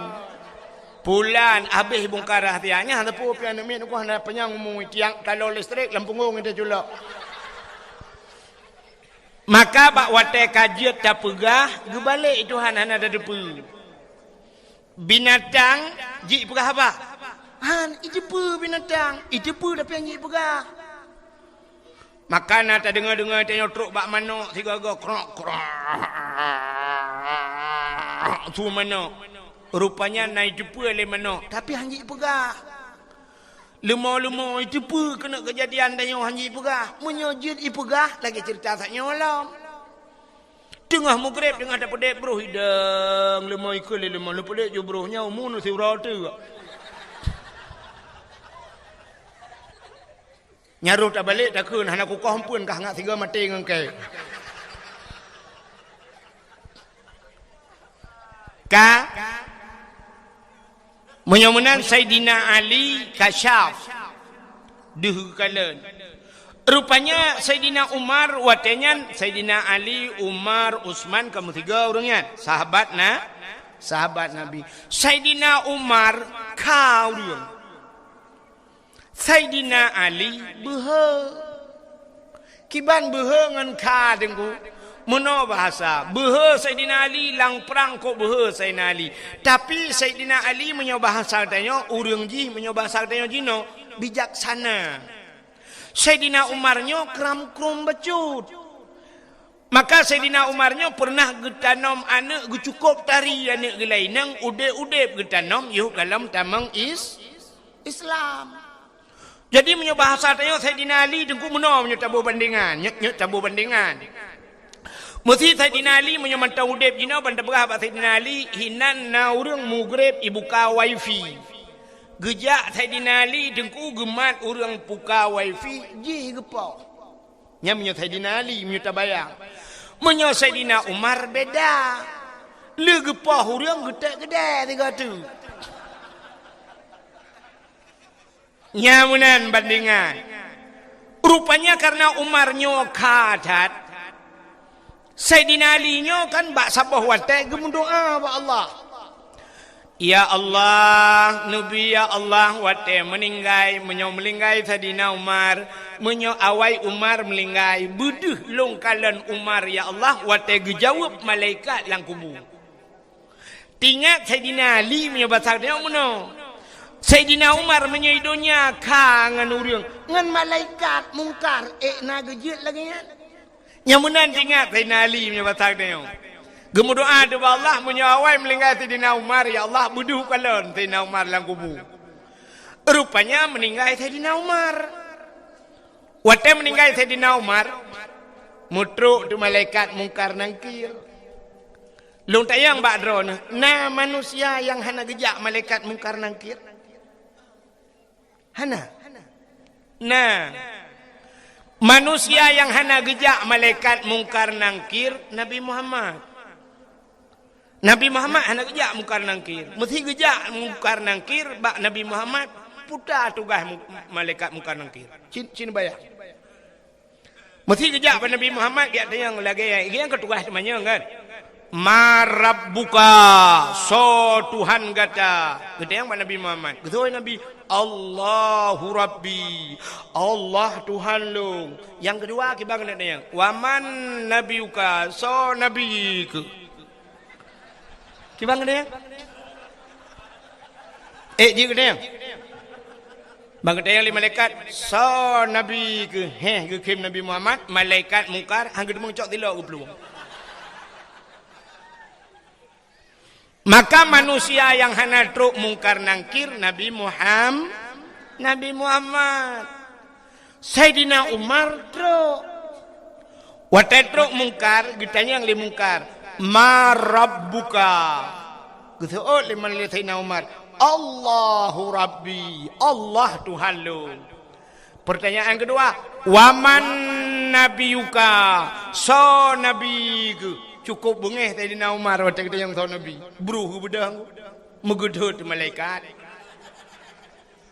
Bulan habis bongkar rahasianya. Ada pun pian demi aku hendak penyang ngomong tiang kalau listrik lampunggung itu julak. Maka bak watai kajiat tak pegah, gebalik Tuhan hana ada depu. Binatang jik pegah apa? Han, ijepu binatang. Ijepu tapi yang jik pegah. Makan tak dengar-dengar tengok truk bak manok tiga krok. Tu manok. Rupanya naik jepu oleh manok. Tapi hanjik pegah. Lemah-lemah jepu kena kejadian tengok hanjik pegah. Menyojit ipegah lagi cerita tak nyolam. Tengah maghrib tengah tak pedek bro hidang lemah ikut lemah lu pedek jo bro nya umur si rata. Nyaruh tak balik tak kun hana ku kompun kah ngak tiga mati ngengke. Ka menyomenan Sayyidina Ali kasyaf duh kalen. Rupanya Sayyidina Umar watenyan Sayyidina Ali, Umar, Utsman kamu tiga orangnya sahabat Nabi. Sayyidina Umar kau dia. Sayyidina Ali behe. Kiban behe ngan ka dengku. Meno bahasa. Behe Sayyidina Ali lang perang kok behe Sayyidina Ali. Tapi Sayyidina Ali menyoba bahasa tanya urang ji menyoba bahasa tanya jino bijaksana. Sayyidina Umarnya kram-krum becut. Maka Sayyidina Umarnya pernah getanom anak cukup tari anak gelainang ude-ude getanom yuh dalam tamang Islam. Jadi menyoba bahasa tanya Sayyidina Ali dengku meno menyoba bandingan, nyek tabu bandingan. Mesti Sayyidina Ali menyamantau udep jina banda berah Sayyidina Ali hinan na urang mugrib ibuka wifi. Gejak Sayyidina Ali dengku gemat urang buka wifi ji gepau. Nya menyo Sayyidina Ali menyo tabayang. Menyo Sayyidina Umar beda. Le gepau urang gede-gede tiga tu. Nyamunan bandingan. Rupanya karena Umarnya kadat. Sayyidina Ali-nya kan bak sabah watai gemun doa ba Allah. Ya Allah, Nabi ya Allah watai meninggai melinggai Sayyidina Umar, menyo awai Umar melinggai buduh longkalan Umar ya Allah watai gejawab malaikat lang kubur. Tingat Sayyidina Ali menyobat dia meno. Sayyidina Umar menyaidonya kangen urang ngan malaikat mungkar na gejut lagi nya. Nyamunan ingat Sayyidina Ali punya batak dia. Gemu doa doa Allah menyawai melingkai Sayyidina Umar ya Allah buduh kalon Sayyidina Umar lang kubur. Rupanya meninggal Sayyidina Umar. Wate meninggal Sayyidina Umar mutruk tu malaikat mungkar nangkir. Long tayang bak drone na manusia yang hana gejak malaikat mungkar nangkir. Hana. Nah. Manusia yang hana gejak malaikat mungkar nangkir Nabi Muhammad. Nabi Muhammad hendak gejak mungkar nangkir. Mesti gejak mungkar nangkir bak Nabi Muhammad putar tugas malaikat mungkar nangkir. Cin bayar. Mesti gejak pada Nabi Muhammad dia yang lagi yang ketugas temannya kan. Marabbuka so Tuhan kata. Kata yang pada Nabi Muhammad. Kata Nabi Allahu Rabbi. Allah Tuhan lu. Yang kedua kita kena yang waman nabiuka so nabiku. Kibang dia? Ji dia. Bang dia yang malaikat so nabi ke ke kim Nabi Muhammad malaikat mungkar hang gedung cok tilok ke peluang. Maka manusia yang hana truk mungkar nangkir Nabi Muhammad. Sayyidina Umar truk. Watai truk mungkar gitanya yang li mungkar. Marabbuka. Gitu oh liman li Sayyidina Umar. Allahu Rabbi. Allah Tuhan lu. Pertanyaan kedua, waman nabiyuka? So nabiku. Cukup bengeh Sayyidina Umar waktu kita yang tahu Nabi. Beruh bedang. Megedut malaikat.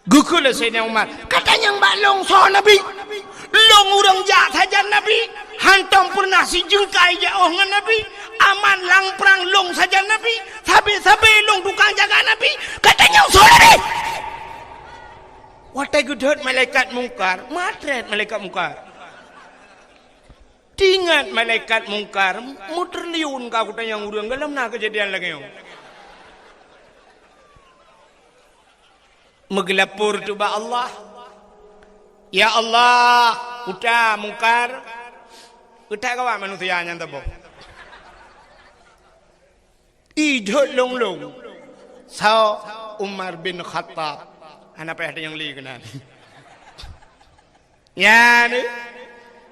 Gukul Sayyidina Umar. Katanya mbak long so Nabi. Long urang jak saja Nabi. Hantam pernah si jengkai jauh dengan Nabi. Aman lang perang long saja Nabi. Sabi long tukang jaga Nabi. Katanya so Nabi. Watai gedut malaikat mungkar. Matret malaikat mungkar. Tingat malaikat mungkar muterliun kau tanya urang dalam na kejadian lagi yo. Megelapur coba Allah. Ya Allah, udah mungkar. Udah kau manusia yang tabo. Idut long. So Umar bin Khattab. Anak ada yang li kenal. Ya ni.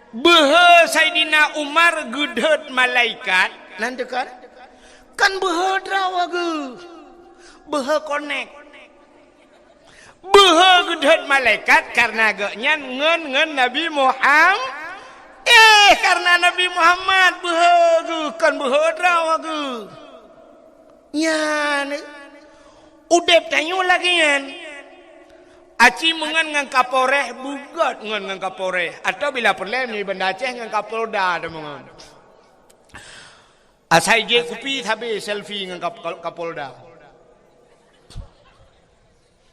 Behe Sayyidina Umar gedut malaikat nanti kan behe drawa ge behe connect behe gedut malaikat karena gaknya ngen Nabi Muhammad karena Nabi Muhammad behe ge kan behe drawa ge nya udep tanyo lagi yan. Aci mengan ngan Kapolres bugat ngan Kapolres atau bila perlu ni benda Aceh ngan Kapolda ada mengan. Asai je kupi tapi selfie ngan Kapolda.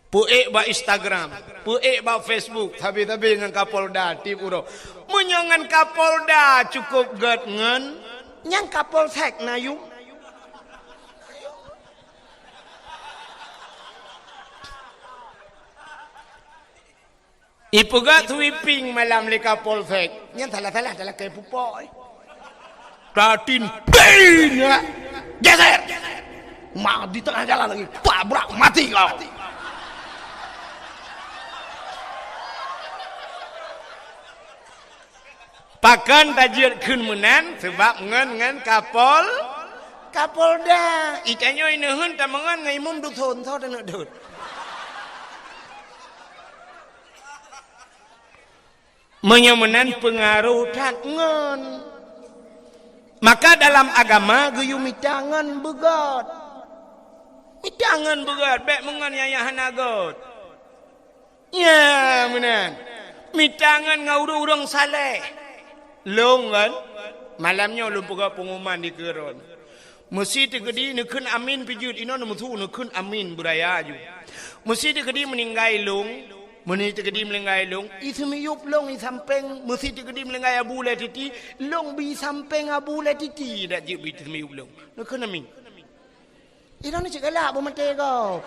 Puek ba Instagram, puek ba Facebook tapi ngan Kapolda tip uro. Menyangan Kapolda cukup gat ngan nyang Kapolsek na yu. Ipugat sweeping malam leka polsek. Yang salah kayak pupok. Datin bin ya. Geser. Mak di tengah jalan lagi. Tabrak mati kau. Pakan tajir kun menan sebab ngan Kapolda. Ikannya ini hun tamangan ngai mum duk thon thau dan dut. Menyemenan pengaruh tangan. Maka dalam agama geyu mitangan begat. Mitangan begat bek mengan yayahan agot. Ya menan. Mitangan ngau urang saleh. Long kan malamnya lu buka pengumuman di keron. Mesti tegedi nekun amin pijut ino nemtu nekun amin budaya aju. Mesti tegedi meninggai long. Meni tegedi melenggai long, itu miyup long i samping, mesti tegedi melenggai abu le titi, long bi samping abu le titi, dak jip itu miyup long. Nak kena min. Ira ni cakap lah, bermata kau.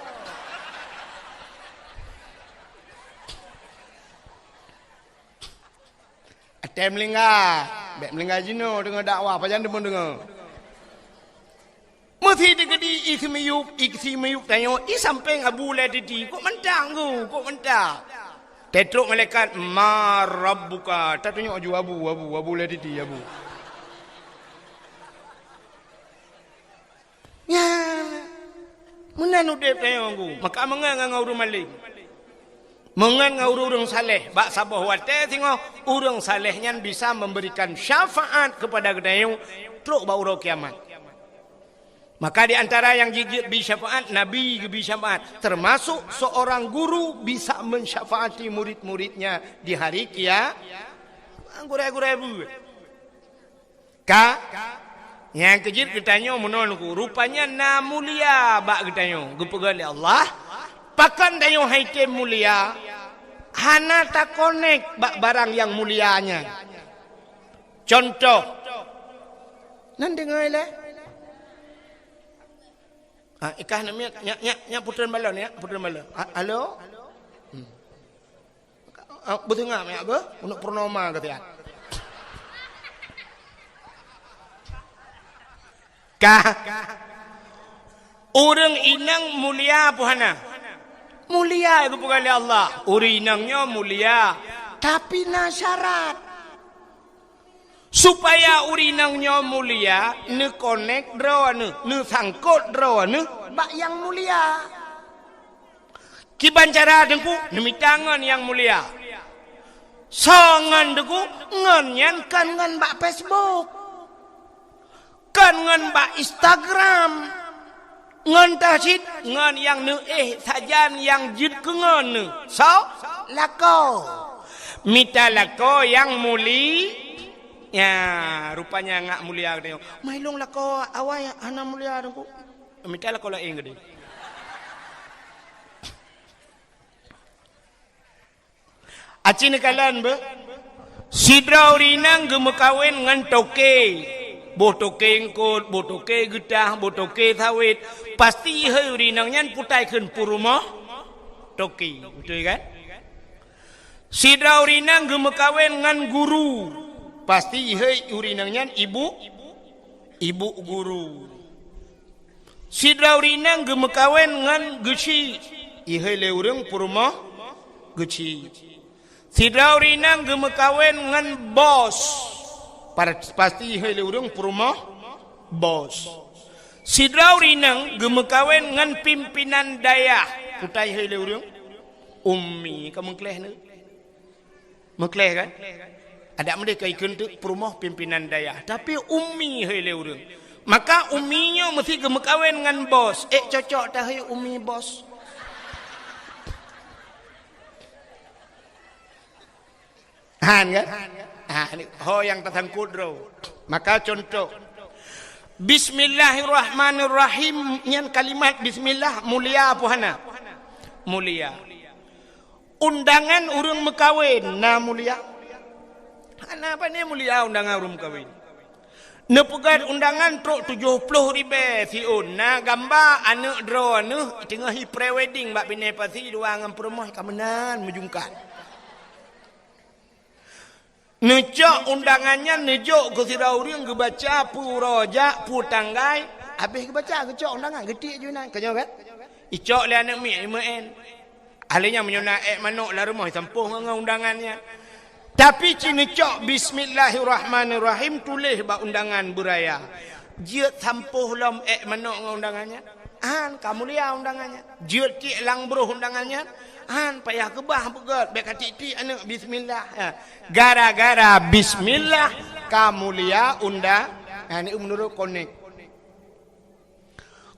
Atem melenggai, bek melenggai jino dengan dakwah, pajan demun dengar. Mesti tegedi isi miyup tanya, i samping abu le titi, kok mentang ku, kok mentang. Tetruk malaikat marabbuka, tak tunjuk abu le titi abu. Ya, menan udep tanya aku, maka mengan ngau malik. Mengan ngau urang saleh, bak sabah wate tengok urang salehnya bisa memberikan syafaat kepada gedayung truk bau kiamat. Maka di antara yang jijik bisyafaat, Nabi bisyafaat. Termasuk seorang guru bisa mensyafaati murid-muridnya di hari kiamat. Gurai-gurai bu. Yang kejir ketanya menolku. Rupanya na mulia bak ketanya. Gepegali Allah. Pakan tayo haitem mulia. Hana tak connect bak barang yang mulianya. Contoh. Nan dengar le. Ikah nak nya putran balon ya, putran balon. Halo? Betul ngak ya apa? Untuk purnama kata ya. Orang inang mulia puhana. Mulia itu bukan oleh Allah. Orang inangnya mulia, tapi na syarat. Supaya urinangnya mulia, ne connect drawane, ne sangkut drawane, bak yang mulia. Kiban cara dengku, demi tangan yang mulia. Songan dengku, ngan kan ngan bak Facebook, kan ngan bak Instagram, ngan tasid, ngan yang ne sajan yang jid ke ngan ne. So, lako, mita lako yang muli. Ya, rupanya ngak mulia katanya. Mailong lah kau awak anak mulia aku. Minta lah kau lah yang gede. Aci ni kalian be. Sidra urinang gemekawin ngan toke. Boh toke engkot, boh toke getah, boh toke sawit. Pasti hai urinang nyan putai ken purumah toke. Betul kan? Sidra urinang gemekawin ngan guru. Pasti ihai urinangnya ibu guru. Sidra urinang gemekawen ngan geci. Ihai le urang purma geci. Sidra urinang gemekawen ngan bos. Pasti ihai le urang purma bos. Sidra urinang gemekawen ngan pimpinan daya. Putai ihai le urang ummi. Kamu keleh ni? Mekleh kan? Ada mereka ikut untuk perumah pimpinan daya. Tapi ummi hele urang. Maka umminya mesti gemekawin dengan bos. Cocok dah hai ummi bos. Han kan? Ho yang tersangkut ro. Maka contoh. Bismillahirrahmanirrahim. Yang kalimat bismillah mulia apa hana? Mulia. Undangan urang mekawin na mulia. Apa ni mulia undangan urang mekawin? Nepugat undangan truk 70 ribu siun. Na gambar anak draw anu tengah pre-wedding bak bini pasi dua dengan perempuan kamenan menjungkat. Nejak undangannya nejak ke sirau urang ke baca pu rojak pu tanggai habis ke baca ke cok undangan getik je nak kanya kan. Icok le anak mi MN. Ahlinya menyona manuk la rumah sampuh dengan undangannya. Tapi cina cok bismillahirrahmanirrahim tulis bak undangan beraya. Jiat sampuh lam manuk dengan undangannya. Han kamu lihat undangannya. Jiat tik lang bruh undangannya. Han payah kebah begat baik katik anak bismillah. Gara-gara bismillah kamu lihat undang. Ini menurut konek.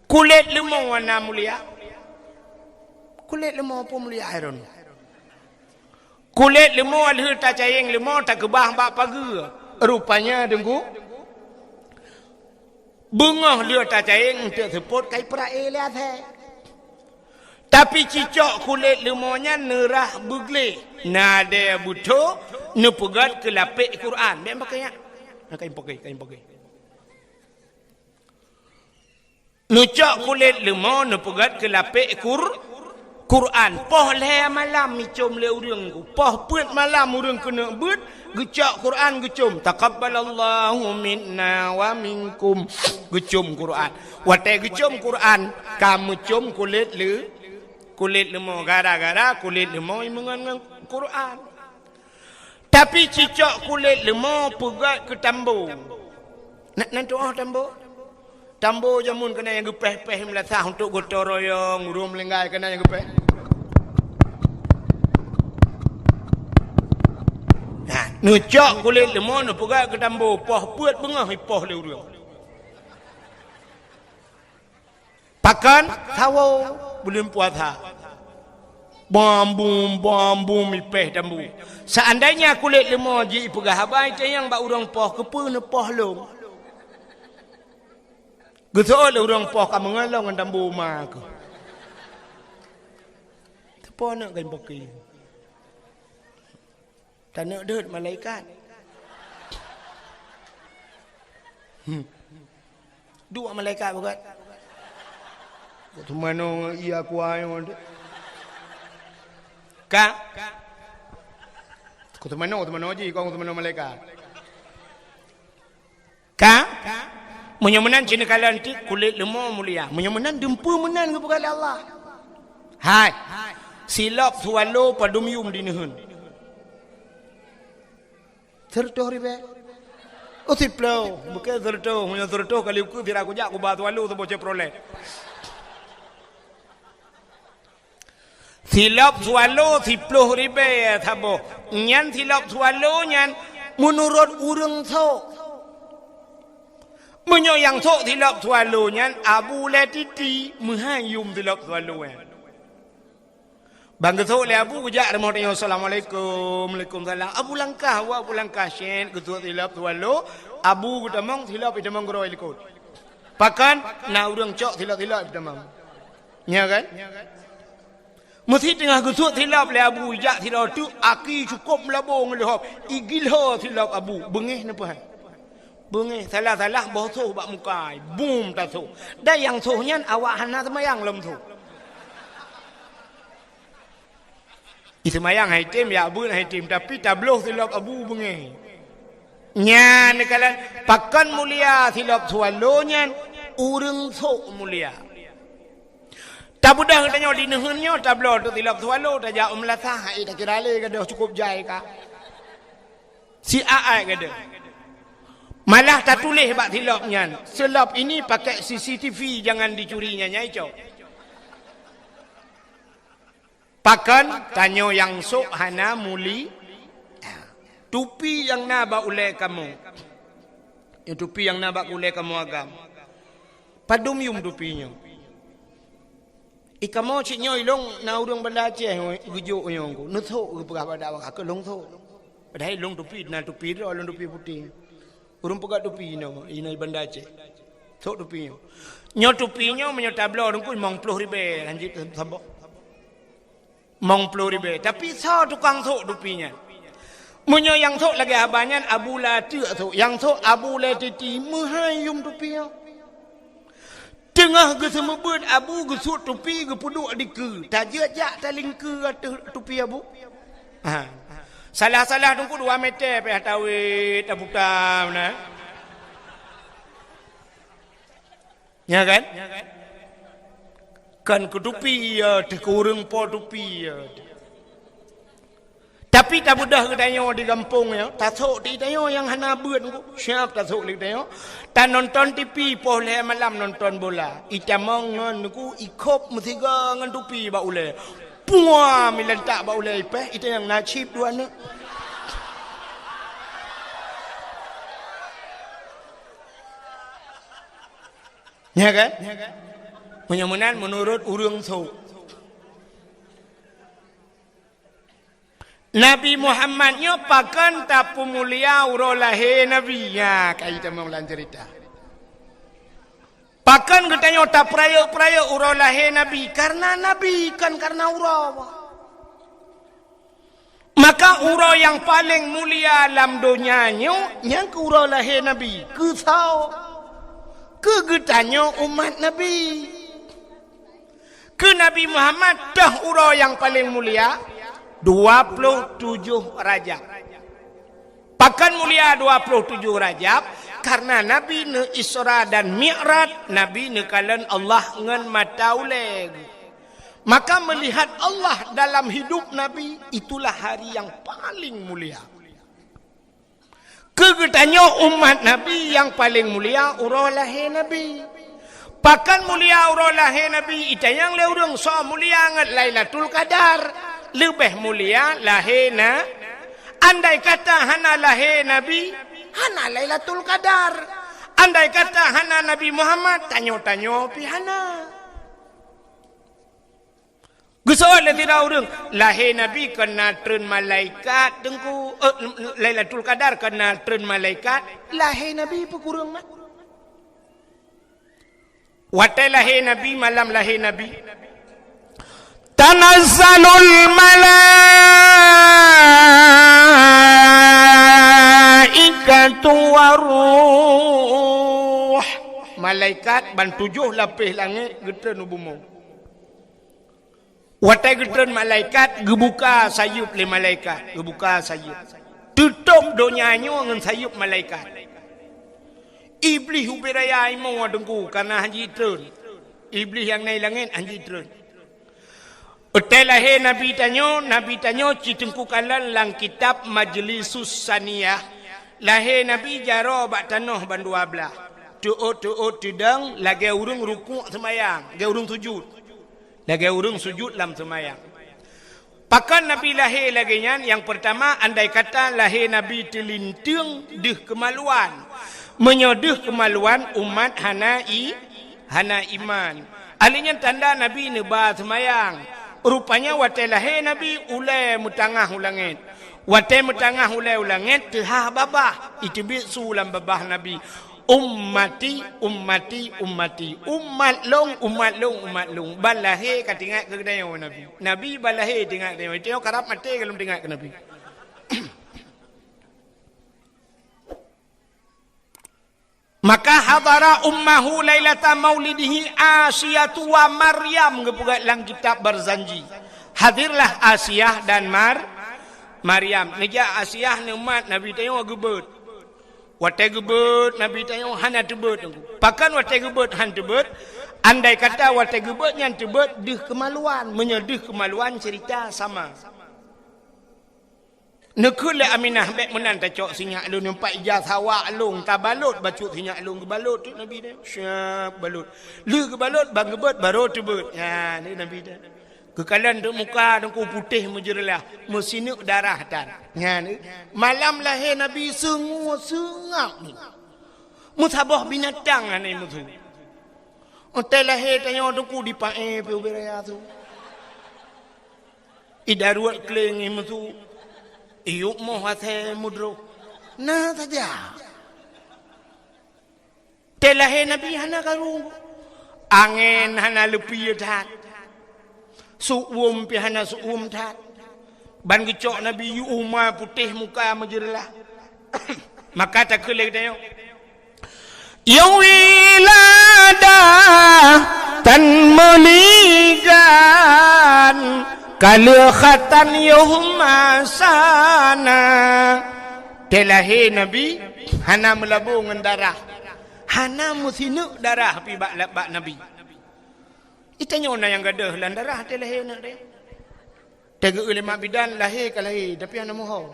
Kulit lemau warna mulia. Kulit lemau apa mulia iron. Kulit lemau ada tak cayeng lemau tak kebah bak pagi. Rupanya dengku. Bungah dia tak cayeng untuk seput kai perae lihat he. Tapi cicok kulit lemaunya nerah bugle. Nada buto nepegat ke lapik Quran. Biar pakainya. Kain pakai. Nucak kulit lemau nepegat ke lapik Quran. Poh le malam micum le urang ku. Poh put malam urang kena but gecak Quran gecum. Taqabbalallahu minna wa minkum. Gecum Quran. Watai gecum Quran, kamu cum kulit lemau gara-gara kulit lemau mengan Quran. Tapi cicak kulit lemau pegat ke tambo. Nak doa tambo. Tambo jamun kena yang gepeh-peh melasah untuk gotong royong, urung melenggai kena yang gepeh. Nah, nucak kulit lemau nu pegat ke tambo, poh puat bengah poh le urang. Pakan tahu bulan puasa. Bom ipeh dambu. Seandainya kulit lemah ji pegah habai tayang ba urang poh kepe ne poh long. Getol urang poh ka mengalong ngan dambu ma ko. Tepo nak kan baki. Tanah deut malaikat. Dua malaikat bukan. Tu mana ia kuayo tu. Ka. Ku tu mana ji kau tu mana malaikat. Ka. Menyemenan cina kalian ti kulit lemah mulia. Menyemenan dempu menan kepada Allah. Hai. Silap sualo padum yum dinehun. Tertoh ribe. Oh tiplau, bukan tertoh, punya tertoh kali aku biar aku jak aku batu alu tu bocah proleh. Silap sualo tiplau ribe thabo. Nyan silap sualo nyan menurut urang tho. Menyo yang tho silap sualo nyan Abu Latiti menghayum silap sualo nyan. Bang ketua le Abu kejak remah tanya assalamualaikum, waalaikumsalam. Abu langkah syen ketua tilap tualo. Abu kutamang tilap itamang goro ikut. Pakan na urang cok tilap itamang. Nya kan? Mesti tengah ketua tilap le Abu jak tilap tu aki cukup melabung lehop. Igilho tilap Abu bengih napa hai? Bengih salah bosoh bak mukai. Boom tak so. Da yang sohnyan awak hana semayang lem tu. Semayang hai tim ya Abu hai tim tapi tabloh silap Abu bengih. Nya nekalan pakan mulia silap sualo nyan urang sok mulia. Tabudah tanya di nehunnya tabloh tu silap sualo tajak umlasah ai tak kira le gadah cukup jai ka. Si ai gadah. Malah tak tulis bak silap nyan. Silap ini pakai CCTV jangan dicurinya nyai cok. Pakan tanyo yang sok hana muli tupi yang naba ule kamu. Ya tupi yang naba ule kamu agam. Padum yum tupinya. Ikamo cik nyoy long na urang banda Aceh gujuk nyong ko. Nu thok pegah pada awak ke long thok. Padahal long tupi na tupi ro long tupi putih. Urang pegah tupi no ina banda Aceh. Thok tupinya. Nyo tupinya menyo tablo urang ku mong 10 ribe lanjut sambok. Mong 10 ribu. Tapi sao tukang thok dupinya. Menyo yang thok lagi abanyan Abu Lati thok. Yang thok Abu Latiti menghayum dupinya. Tengah ke semebut Abu gesut tupi ke puduk di ke. Tak jak taling ke tupi Abu. Salah tunggu 2 meter pe tawe tabutam na. Ya kan? Kan ketupi ya tekurung po tupi ya. Tapi tak mudah kedayo di kampung ya. Tak sok di dayo yang hana beut ku. Siap tak sok di dayo. Tak nonton TV boleh malam nonton bola. Itamong ngan ku ikop metiga ngan tupi ba ule. Puah milentak ba ule ipeh itu yang nasib dua anak. Ya kan? Menyemenan menurut urang so. Nabi Muhammad nyo pakan tapu mulia urolahe Nabi ya kaita maulan cerita. Pakan katanya tak praya urolahe Nabi karena Nabi kan karena urawa. Maka ura yang paling mulia dalam dunia nyo yang ke urolahe Nabi ke sao kegetanyo umat Nabi. Ke Nabi Muhammad dah ura yang paling mulia 27 Rajab. Pakan mulia 27 Rajab karena Nabi ne Isra dan Mi'raj, Nabi ne kalan Allah ngan matauleg. Maka melihat Allah dalam hidup Nabi itulah hari yang paling mulia. Kegetanyo umat Nabi yang paling mulia ura lahir Nabi. Pakan mulia urang lahir Nabi itayang le urang so mulia ngat Lailatul Qadar lebih mulia lahirna. Andai kata hana lahir Nabi hana Lailatul Qadar. Andai kata hana Nabi Muhammad tanyo-tanyo pi hana. Gesoal le tidak urang lahir Nabi kena tren malaikat dengku Lailatul Qadar kena tren malaikat lahir Nabi pekurang mak. Watai lahir Nabi malam lahir Nabi tanazzalul malaikatu waruh malaikat ban 7 lapis langit getren bumi. Watai getren malaikat gebuka sayup le malaikat gebuka sayup tutup donyanya dengan sayup malaikat. Iblis ubiraya imo dengku karena haji tren iblis yang naik langit haji tren. Utai lahir Nabi tanyo citengku kalan lang kitab Majlisus Saniyah lahir Nabi jaro bak tanah ban 12 tuut tudang lagi urung rukuk semayang lagi urung sujud lagi urung sujud dalam semayang. Pakan Nabi lahir lagi yang pertama andai kata lahir Nabi telintung deh kemaluan menyodeh kemaluan umat hana iman. Alinya tanda Nabi neba semayang. Rupanya watai lahir Nabi ulai mutangah ulangit. Watai mutangah ulai ulangit tehah babah. Itu bisu ulang babah Nabi. Ummati umat long balahir kat tinggal ke dayo Nabi balahir tinggal dayo tengok karap mati kalau tinggal ke Nabi. Maka hadara ummahu lailata maulidihi Asiyatu wa Maryam gepugat lang kitab berzanji hadirlah Asiyah dan Maryam nija Asiyah ni umat Nabi tayo gebet. Watai gebet Nabi tanya hana tebet. Pakan watai gebet han tebet. Andai kata watai gebet yang tebet deh kemaluan, menyedih kemaluan cerita sama. Nekule Aminah bek menan tacok sinyak lu nampak ijaz hawa long tabalut bacut sinyak long gebalut tu Nabi dia. Syap balut. Lu gebalut bang gebet baru tebet. Ya ni Nabi dia. Kekalan tu muka dengku putih menjerlah mesinuk darah tan. Ya ni malam lahir Nabi sengak ni. Musabah binatang ni mutu. Otai lahir tanya dengku di pae pe beraya tu. Idaruat kleng mutu. Iyuk moh hate mudro. Nah saja. Telahir Nabi hana karung. Angin hana lepi tat. Suum pihana suum tat. Ban gecok Nabi yu umar putih muka menjerlah. Maka tak kelek dia. Ya wilada tan meligan kalikhatan yuhma sana. Telahir Nabi hana melabung darah. Hana musinuk darah pi bak Nabi. Itanya orang yang gadah lan darah dia lahir nak dia. Tega ulama bidan lahir ke lahir tapi ana moho.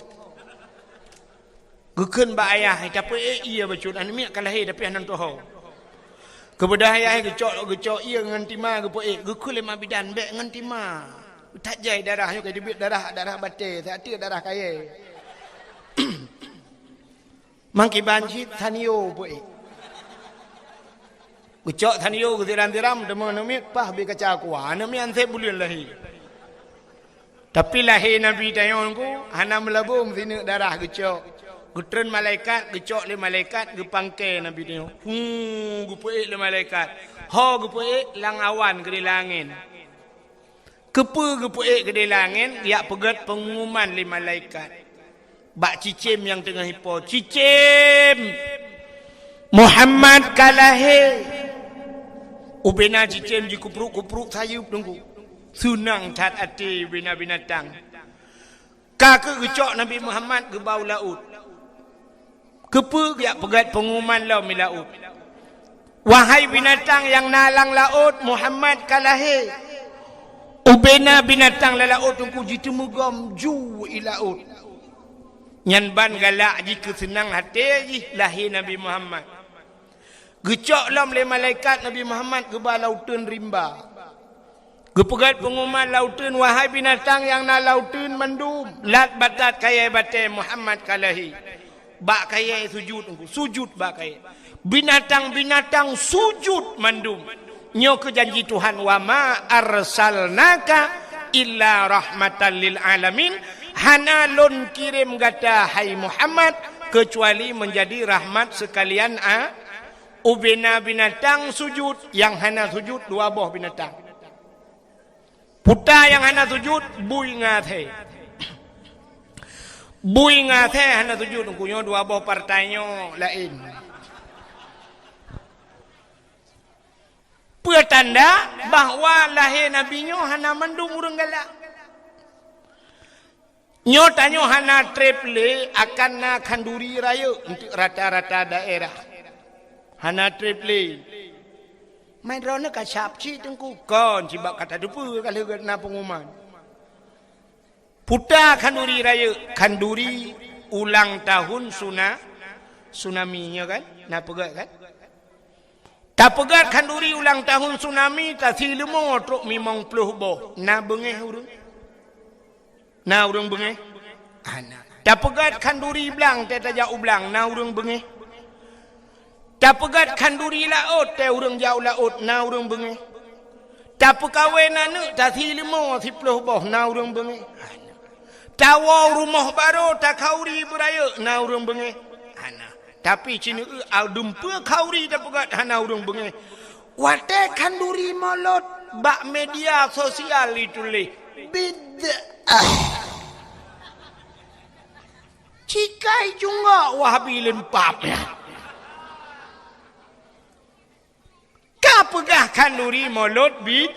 Gekeun ba ayah tapi ia bacut anu miak ka lahir tapi ana toho. Kebedah ayah gecok ia ngan tima gepo gekeun ulama bidan bek ngan tima. Tak jai darahnya ke dibit darah batil, tak ada darah kaya. Mangki banjit tanio boy. Gecok tanio gediram-diram demo nomik pah be kaca kuah nami ante bulan lahir. Tapi lahir Nabi tayonku hana melabung sini darah gecok. Gutren malaikat gecok le malaikat gepangke Nabi tayo. Gupoe le malaikat. Ho gupoe lang awan ke langit. Gepoe ke langit ya pegat pengumuman le malaikat. Bak cicim yang tengah hipo. Cicim Muhammad kalahir. Ubena cicim ji kupruk sayup tunggu. Sunang tat ati bina binatang. Kakak gecok Nabi Muhammad ke bau laut. Kepe ya pegat pengumuman lau mi laut. Wahai binatang yang nalang laut Muhammad kalahir. Ubena binatang la laut tunggu ji temugam ju i laut. Nyan ban galak ji kesenang hati ji lahir Nabi Muhammad. Gecok lam le malaikat Nabi Muhammad ke lautan rimba. Gepegat pengumuman lautan wahai binatang yang na lautan mendum. Lat batat kaya batai Muhammad kalahi. Bak kaya sujud bak kaya. Binatang-binatang sujud mendum. Nyo ke janji Tuhan wa ma arsalnaka illa rahmatan lil alamin. Hana lon kirim gata hai Muhammad kecuali menjadi rahmat sekalian ubena binatang sujud. Yang hana sujud dua buah binatang. Puta yang hana sujud bui ngathe. Bui ngathe hana sujud kunyo dua buah partainya lain. Pertanda bahawa lahir Nabi nyo hana mandung urang galak. Nyo tanyo hana triple akan na kanduri raya untuk rata-rata daerah. Hana triple. Main rona ka sapci tengku kon cibak kata depu kalau na pengumuman. Puta kanduri raya, kanduri ulang tahun tsunami-nya kan? Na pegat kan? Tak pegat kanduri ulang tahun tsunami tak silemo truk mimong puluh boh. Na bengeh urang. Na urang bengeh. Tak pegat kanduri belang tak tajak ublang. Na urang bengeh. Tak pegat kanduri laut tak urang jauh laut. Na urang bengeh. Tak pekawai nana tak silemo si puluh boh. Na urang bengeh. Tawa rumah baru tak kauri beraya. Na urang bengeh. Tapi cina dumpa kauri tak pegat hana urang bengeh. Wate kanduri molot bak media sosial itu le. Bid'ah. Cikai juga wahabi lempap ya. Ka pegah kanduri molot bid.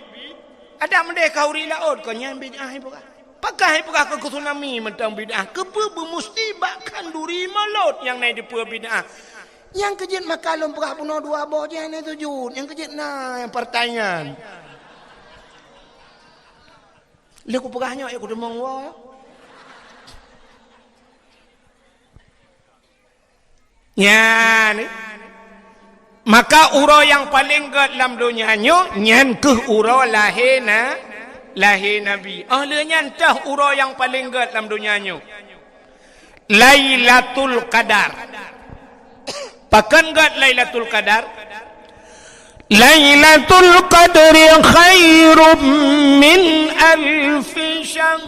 Ada mendek kauri laut kau nyan bid'ah pegah. Pakai pegah ke tsunami mentang bid'ah. Kepa bermusti bak kanduri molot yang naik depa bid'ah. Yang kejit makalum pegah bunuh dua boh je ni sujud. Yang kejit yang pertanyaan. Lihat aku pegahnya aku demong wa. Ya ni. Maka uro yang paling gat dalam dunia nyan ke uro lahir Nabi. Ahlanya entah uro yang paling gat dalam dunianya. Lailatul Qadar. Pakan gat Lailatul Qadar. Lailatul Qadri khairum min alfi syahr.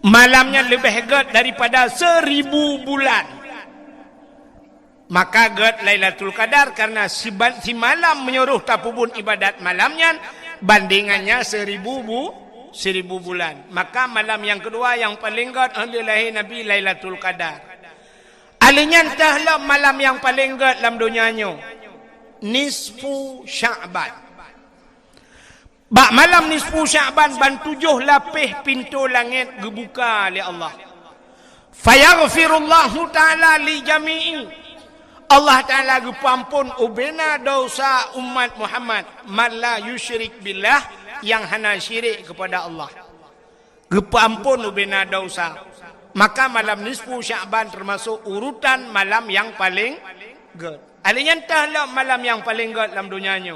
Malamnya lebih gat daripada 1000 bulan. Maka gat Lailatul Qadar karena si malam menyuruh tapubun ibadat malamnya bandingannya 1000 bulan. Maka malam yang kedua yang paling gat adalah Nabi Lailatul Qadar. Alinya entahlah malam yang paling gat dalam dunianya. Nisfu Sya'ban. Bak malam nisfu Sya'ban ban 7 lapis pintu langit gebuka oleh Allah. Fayaghfirullahu ta'ala li jami'i. Allah Ta'ala gepampun ubena dosa umat Muhammad man la yusyrik billah yang hana syirik kepada Allah. Gepampun ubena dosa. Maka malam nisfu Sya'ban termasuk urutan malam yang paling gat. Alinya entahlah malam yang paling gat dalam dunianya.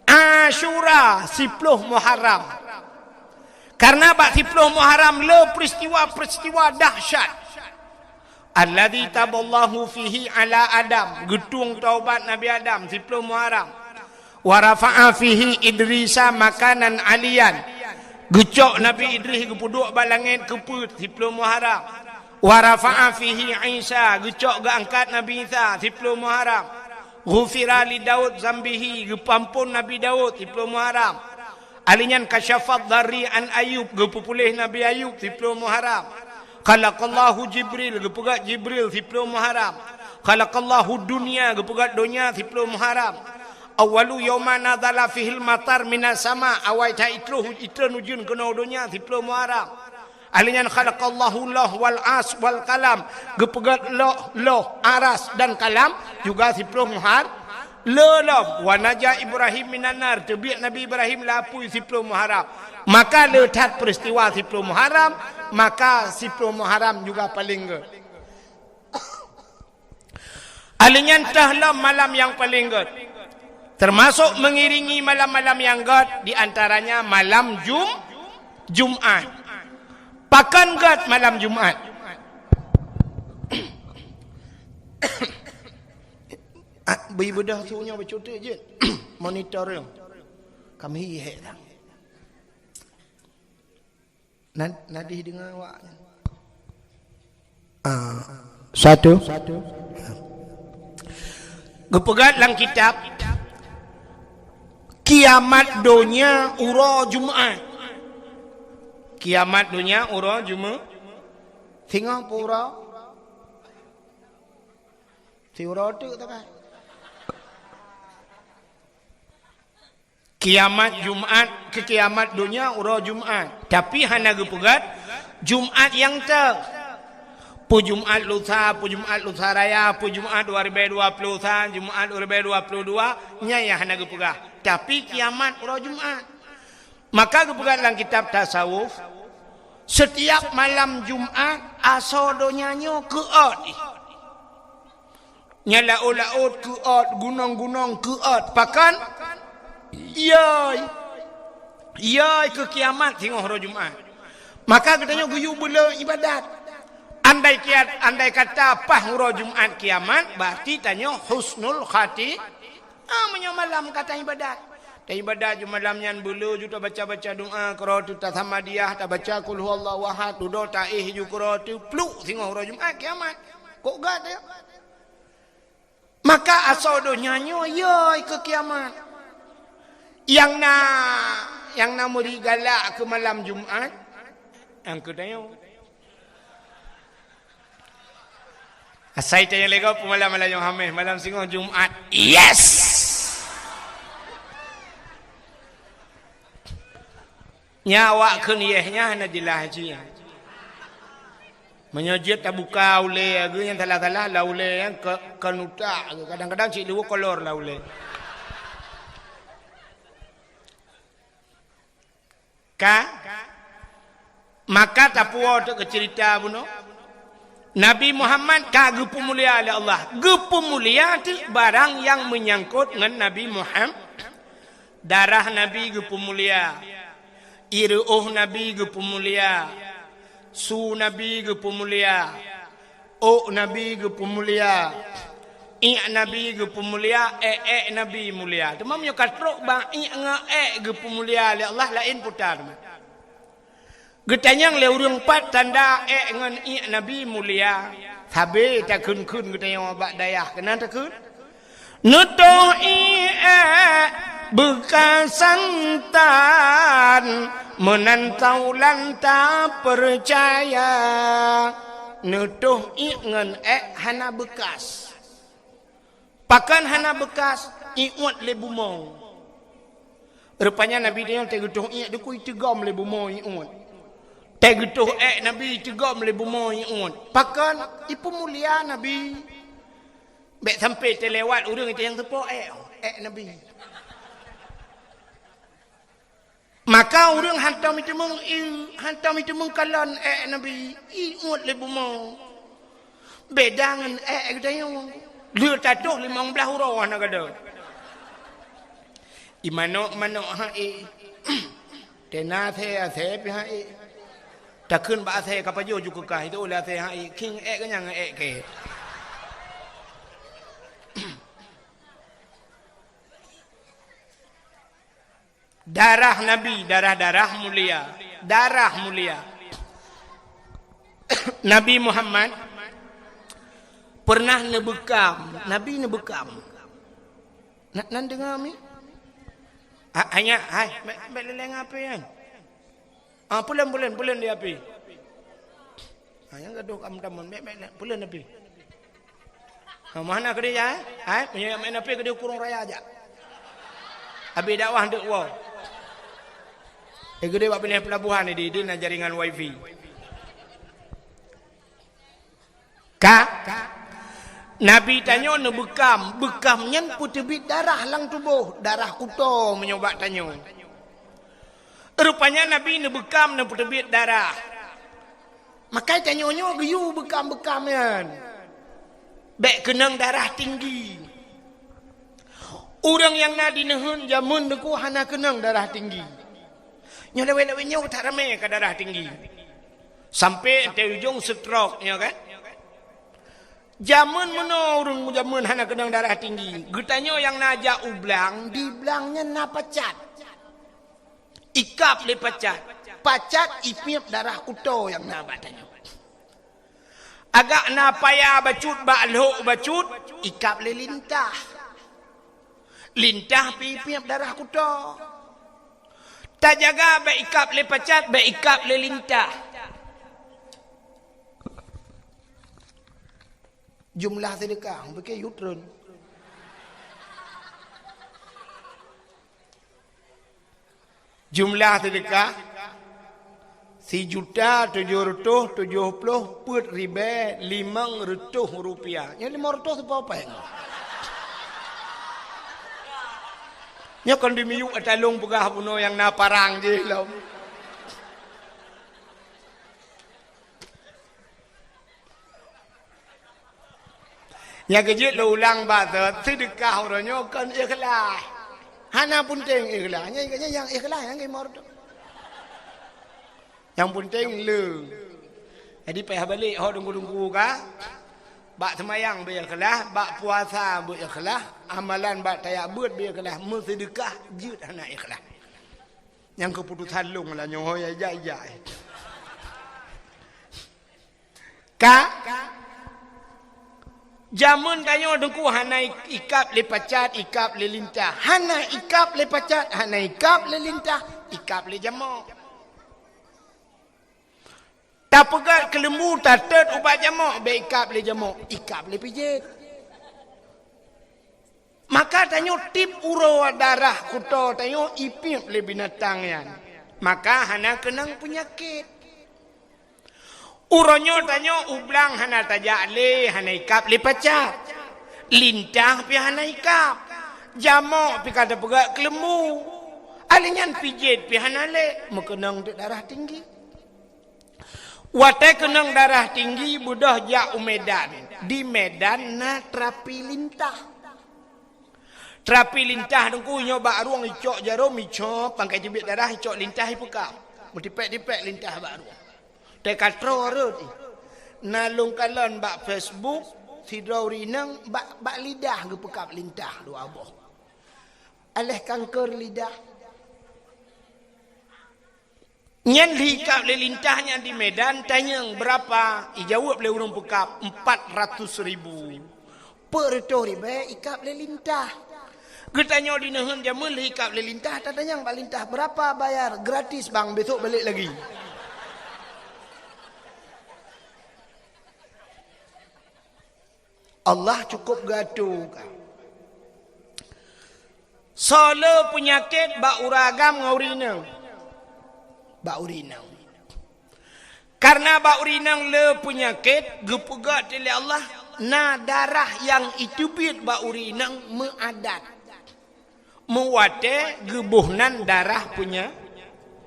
Asyura 10 Muharram. Karena bak 10 Muharram le peristiwa dahsyat. Alladzi taballahu fihi ala Adam. Getung taubat Nabi Adam 10 Muharram. Wa rafa'a fihi Idrisa makanan aliyan. Gecok Nabi Idris kepuduk balangit keput 10 Muharram. Wa rafa'a fihi Isa. Gecok geangkat Nabi Isa 10 Muharram. Ghufira li Daud zambihi. Gepampun Nabi Daud 10 Muharram. Alinyan kasyafat dari an Ayub. Gepupulih Nabi Ayub 10 Muharram. Khalaqallahu Jibril, gepegat Jibril 10 Muharram. Khalaqallahu dunia, gepegat dunia 10 Muharram. Awalu yawma nadhala fihil matar minas sama, awai ta itruh itran ujun kena dunia 10 Muharram. Alinya khalaqallahu lah wal as wal kalam, gepegat loh aras dan kalam juga 10 Muharram. Lelam wa naja Ibrahim minanar, tebiak Nabi Ibrahim lapui 10 Muharram. Maka letat peristiwa 10 Muharram, maka 10 Muharram juga paling gat. Alinya entahlah malam yang paling gat. Termasuk mengiringi malam-malam yang gat di antaranya malam Jumat. Pakan gat malam Jumat. Beri bedah suruhnya bercuti je. Monitor dia. Kami hihek tak. Nadih dengar awak. Satu. Gepegat dalam kitab kiamat dunia ura Jumaat. Kiamat dunia ura Jumaat. Tengok pura. Tiura tu tak kan? Kiamat Jumaat ke kiamat dunia ura Jumaat. Tapi hana gepegat Jumaat yang pu Jumaat lusa, pu Jumaat lusa raya, pu Jumaat 2021, Jumaat 2022 nya ya hana gepegat. Tapi kiamat ura Jumaat. Maka gepegat dalam kitab tasawuf setiap malam Jumaat asodonyanyo keot. Nya laut-laut keot, gunung-gunung keot. Pakan Yai ke kiamat tengok hari Jumaat. Maka katanya guyu bela ibadat. Andai kata apa hari Jumaat kiamat, berarti tanya husnul khati. Menyo malam kata ibadat. Dan ibadat ju malamnya bela ju tak baca-baca doa, qiraatu tasamadiyah, tak baca qul huwallahu ahad, duduk taih ju qiraatu pluk tengok hari Jumaat kiamat. Kok gad ya? Maka asal do nyanyo yai ke kiamat. Yang na muri galak ke malam Jumaat yang kedanya asai tanya lego malam yang hamil malam singong Jumaat. Yes, nyawa keniehnya hana dilahaji menyojit tak buka ule agu yang talah-talah la ule yang kenuta kadang-kadang cik dua kolor la ule. Maka tapuwa tu cerita buno Nabi Muhammad ka gepu mulia oleh Allah. Gepu mulia tu barang yang menyangkut dengan Nabi Muhammad. Darah Nabi gepu mulia, iruh Nabi gepu mulia, su Nabi gepu mulia, Nabi gepu mulia, Nabi gepu mulia, Nabi mulia. Temam yo katrok bang gepu mulia oleh Allah lain putar. Getanyang le urang pat tanda ngan Nabi mulia. Sabe tak kun getanyang bak dayah kena tak kun. Nuto bekas santan menantau lanta percaya. Nutuh ngan hana bekas. Pakan hana bekas iwat le bumong. Rupanya Nabi dia tegutuh dia kui tegam le bumong iwat. Tegutuh Nabi tegam le bumong iwat. Pakan ipu mulia Nabi. Bek sampai terlewat urang itu yang tepo Nabi. Maka urang hantam itu mengkalan Nabi iwat le bumong. Bedangan katanya dia tatuh 15 huruf nak ada. Imano tena the pi takun ba the kapajo juga kah itu oleh the king kenyang ke. Darah Nabi, darah mulia, Nabi Muhammad pernah nebekam, Nabi nebekam. Nak dengar mi? Hanya, beleng apa yang? Pulen dia api. Yang gaduh am-tamun, pulen api. Mana kerja? Punya main api kerja kurung raya aja. Abi dakwah dek wow. Gede buat pindah pelabuhan ni di nak jaringan wifi. Nabi tanya nak bekam yang putih darah lang tubuh, darah kuto menyobat tanya. Rupanya Nabi nak bekam nak putih darah. Maka tanya-nya geyu bekam-bekam kan. Bek kenang darah tinggi. Orang yang nak dinehun jamun deku hana kenang darah tinggi. Nyolewe-lewe tak ramai ke darah tinggi. Sampai te ujung stroke nya kan. Jamun mana orang jamun hana kenang darah tinggi. Getanya yang najak ublang, di blangnya na pecat. Ikap le pecat. pacat ipip darah kuto yang na badannya. Agak na payah bacut bakluk bacut ikap le lintah. Lintah ipip darah kuto. Tak jaga baik ikap le pacat, baik ikap le lintah. Jumlah sedekah pakai yutron. Jumlah sedekah 1.770.500 rupiah. Yang 500 apa yang? Nya kon dimiyu atalong pegah puno yang na parang je lah. Nya kejit lo ulang bahasa sedekah orangnya kan ikhlas. Hana penting ikhlas. Nya yang ikhlas yang imor tu. Yang penting le. Jadi payah balik hok tunggu-tunggu ka. Bak semayang be ikhlas, bak puasa be ikhlas, amalan bak tayak beut be ikhlas, sedekah jeut hana ikhlas. Yang keputusan long lah nyoh ya jai. Ka jamun kanyo dengku hana ikap le pacat, ikap le lintah. Hana ikap le pacat, hana ikap le lintah, ikap le jamak. Tak pegat ke lembu, tak tet ubat jamak, be ikap le jamak, ikap le pijit. Maka tanyo tip uro darah kuto, tanyo ipip le binatang yan. Maka hana kenang penyakit. Uronyo tanyo ublang hana tajak le, hana ikap le pacat. Lintah pi hana ikap. Jamak pi kata pegat ke lembu. Alingan pijit pi hana le, mekenang darah tinggi. Watai kenang darah tinggi budah jak Medan. Di Medan na terapi lintah. Terapi lintah dengku nyoba ruang icok jarum icok pangkai jebit darah icok lintah ipekap. Mutipek-dipek lintah bak ruang. Tekatro rut. Nalung kalon bak Facebook sidrau rinang bak lidah gepekap lintah dua aboh. Aleh kanker lidah. Nyan hikap le lintahnya di Medan tanya berapa? Ijawab le urang pekap 400.000. Per tori be ikap le lintah. Getanya di nehem jamun le hikap le lintah tanya bak lintah berapa bayar? Gratis bang, besok balik lagi. Allah cukup gaduh. Solo penyakit bak uragam ngaurinang. Bak urinang. Karena bak urinang le penyakit gepegat oleh Allah na darah yang itu bit bak urinang meadat. Mewate gebuhnan darah punya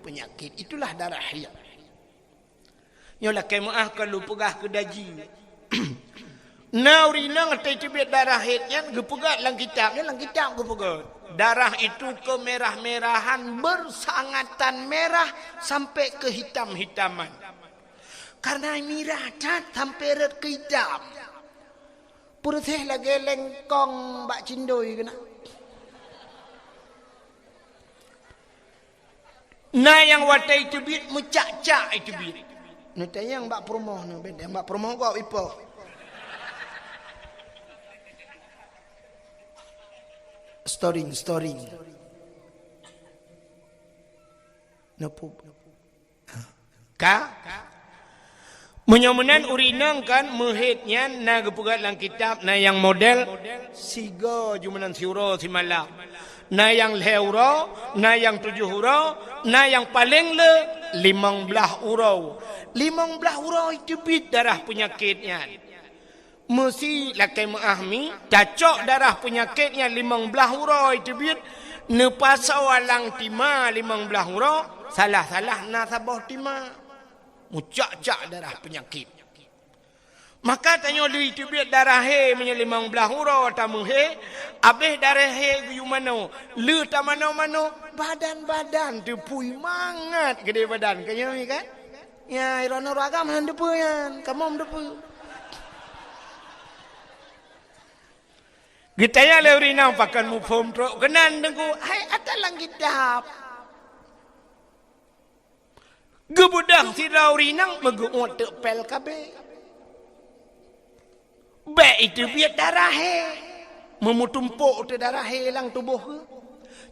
penyakit. Itulah darah yang. Nyolah kemaah kalau pegah ke daji. Na urinang itu bit darah hitnya gepegat lang kitabnya lang kitab gepegat. Darah itu kemerah-merahan bersangatan merah sampai ke hitam-hitaman. Karena merah cat sampai red ke hitam. Purtih lagi lengkong bak cindoi kena. Nah yang watai itu bit mucak-cak itu bit. Nutanya yang bak promoh ni, yang bak promoh kau ipoh. Storing. Napup. Ka? Menyamunan urinang kan mehitnya na gepugat lang kitab na yang model siga jumanan siuro si malam. Na yang leuro, na yang 7 hurau, na yang paling le 15 hurau. 15 hurau itu bit darah penyakitnya. Mesti lakai mengahmi cacok darah penyakitnya 15 hurau itu biar nepasau alang tima 15 hurau salah-salah nasabah tima mucak-cak darah penyakit. Maka tanya li itu biar darah he punya 15 hurau tamu he habis darah he yu mano lu ta mano-mano badan-badan tu pui mangat gede badan kaya ni kan ya irono ragam han depu yan kamom depu. Gitaya leurinang pakan mu phom trok kenan dengku hai atalang gidap. Gebudang tirau rinang meguut pel kabe. Baik itu biar darah memutumpuk tu darah lang tubuh.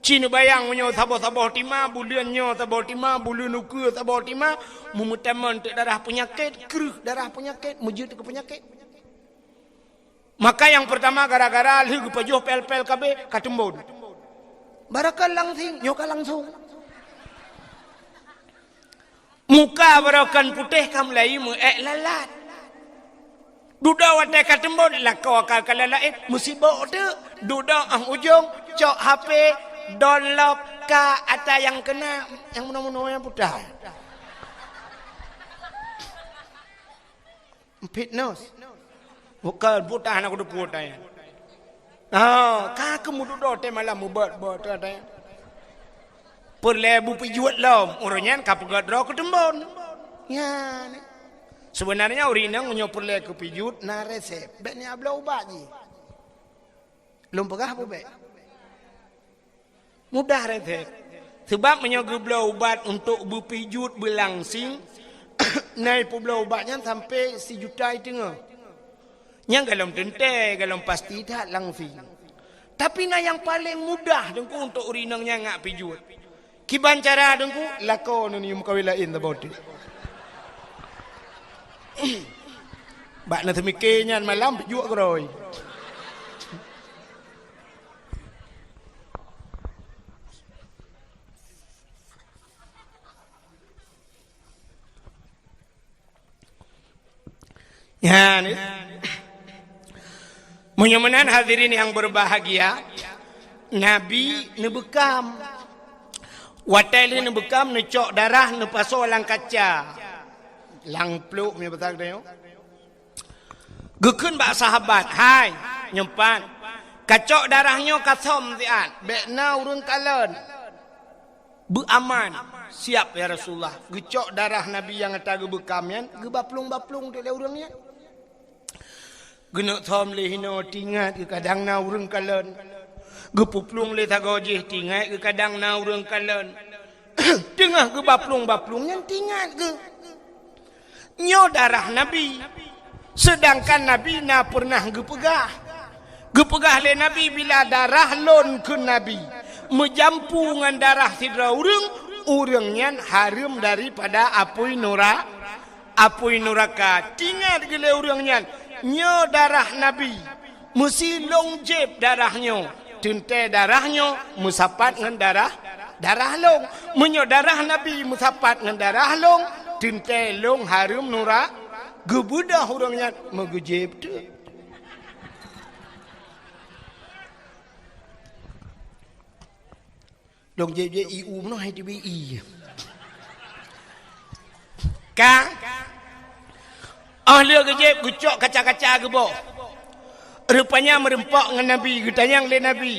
Cina bayang menyo sabah-sabah tima bulannya sabah tima bulan nuku sabah tima memutaman tu darah penyakit keruh darah penyakit mujud ke penyakit. Maka yang pertama gara-gara lu pajuh pel-pel kabe katumbun. Barakal langsing nyoka langsung. Muka barakan putih kamlai mu lalat. Duda watai katembon lah kau akal kalalain musibah tu. Duda ujung cok HP download ka ata yang kena yang mana-mana yang putih. Fitness. Bukan putih nak kudu putih. Ka kamu duda te malam buat ada. Perlebu pijuat lom orangnya kapegat ro ketembon. Ya. Sebenarnya urinang menyopulai ke pijut na resep. Bek ni abla ubat je. Belum pegah apa bek? Mudah resep. Sebab menyogubla ubat untuk berpijut berlangsing. Naik pula ubatnya sampai 1 juta itu ngah. Yang galom tente, galom pasti tak langsing. Tapi na yang paling mudah dengku untuk urinangnya ngak pijut. Kiban cara dengku lakon ni mukawilain taboti. Bak na semikirnya malam juga keroi. Ya ni. Mudah-mudahan hadirin yang berbahagia, Nabi nebekam. Wateli nebekam necok darah nepaso lang kaca. Lang peluk punya betul dia. Gekun bak sahabat, hai nyempan. Kacok darahnya kasom tian. Bekna urun kalen. Beraman. Siap ya Rasulullah. Gecok darah Nabi yang kata gebekamian, gebaplung-baplung tu le urangnya. Genuk thom le hino tingat ke kadang na urang kalen. Gepuplung le tagojih tingat ke kadang na urang kalen. Tengah gebaplung-baplung yang tingat ke nyo darah Nabi. Sedangkan Nabi na pernah gepegah. Gepegah le Nabi bila darah lon ke Nabi. Menjampu dengan darah sidra urangnya harum daripada apui neraka. Tingat gele urangnya nyo darah Nabi. Mesti longjeb darahnya. Tente darahnya musapat dengan darah long. Menyo darah Nabi musapat dengan darah long. Tente long harum nura gebudah orangnya megejeb tu. Long jeb iu no hai di i. Ka ahli gejeb gucok kaca-kaca gebo. Rupanya merempak dengan Nabi, getanyang le Nabi.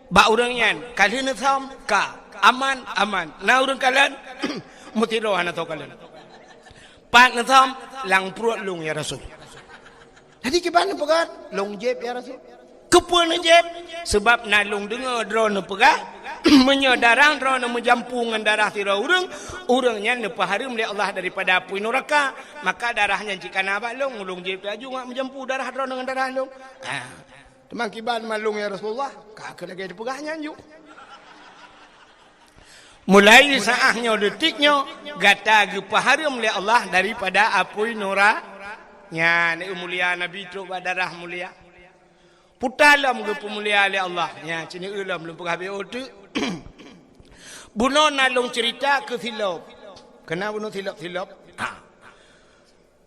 Ba orangnya kalian sam ka aman. Na orang kalian mutiro anak tahu kalian. Pak natham lang perut lung ya Rasul. Jadi gimana pegat? Long jeb ya Rasul. Kepun jeb sebab nalung dengar drone pegah menyodarang drone menjampungan darah tira urangnya nepaharum oleh Allah daripada api neraka. Maka darahnya jika nabak long jeb laju ngak menjampu darah drone dengan darah long. Teman kiban malung ya Rasulullah. Kak lagi dipegahnya anjuk. Mulai saahnya detiknya gata gepaharum oleh Allah daripada api neraka. Ni mulia Nabi tu darah mulia. Putalam ke pemulia oleh Allah. Cini ulam belum pernah habis tu. Bunuh nalung cerita ke silap. Kenapa bunuh silap?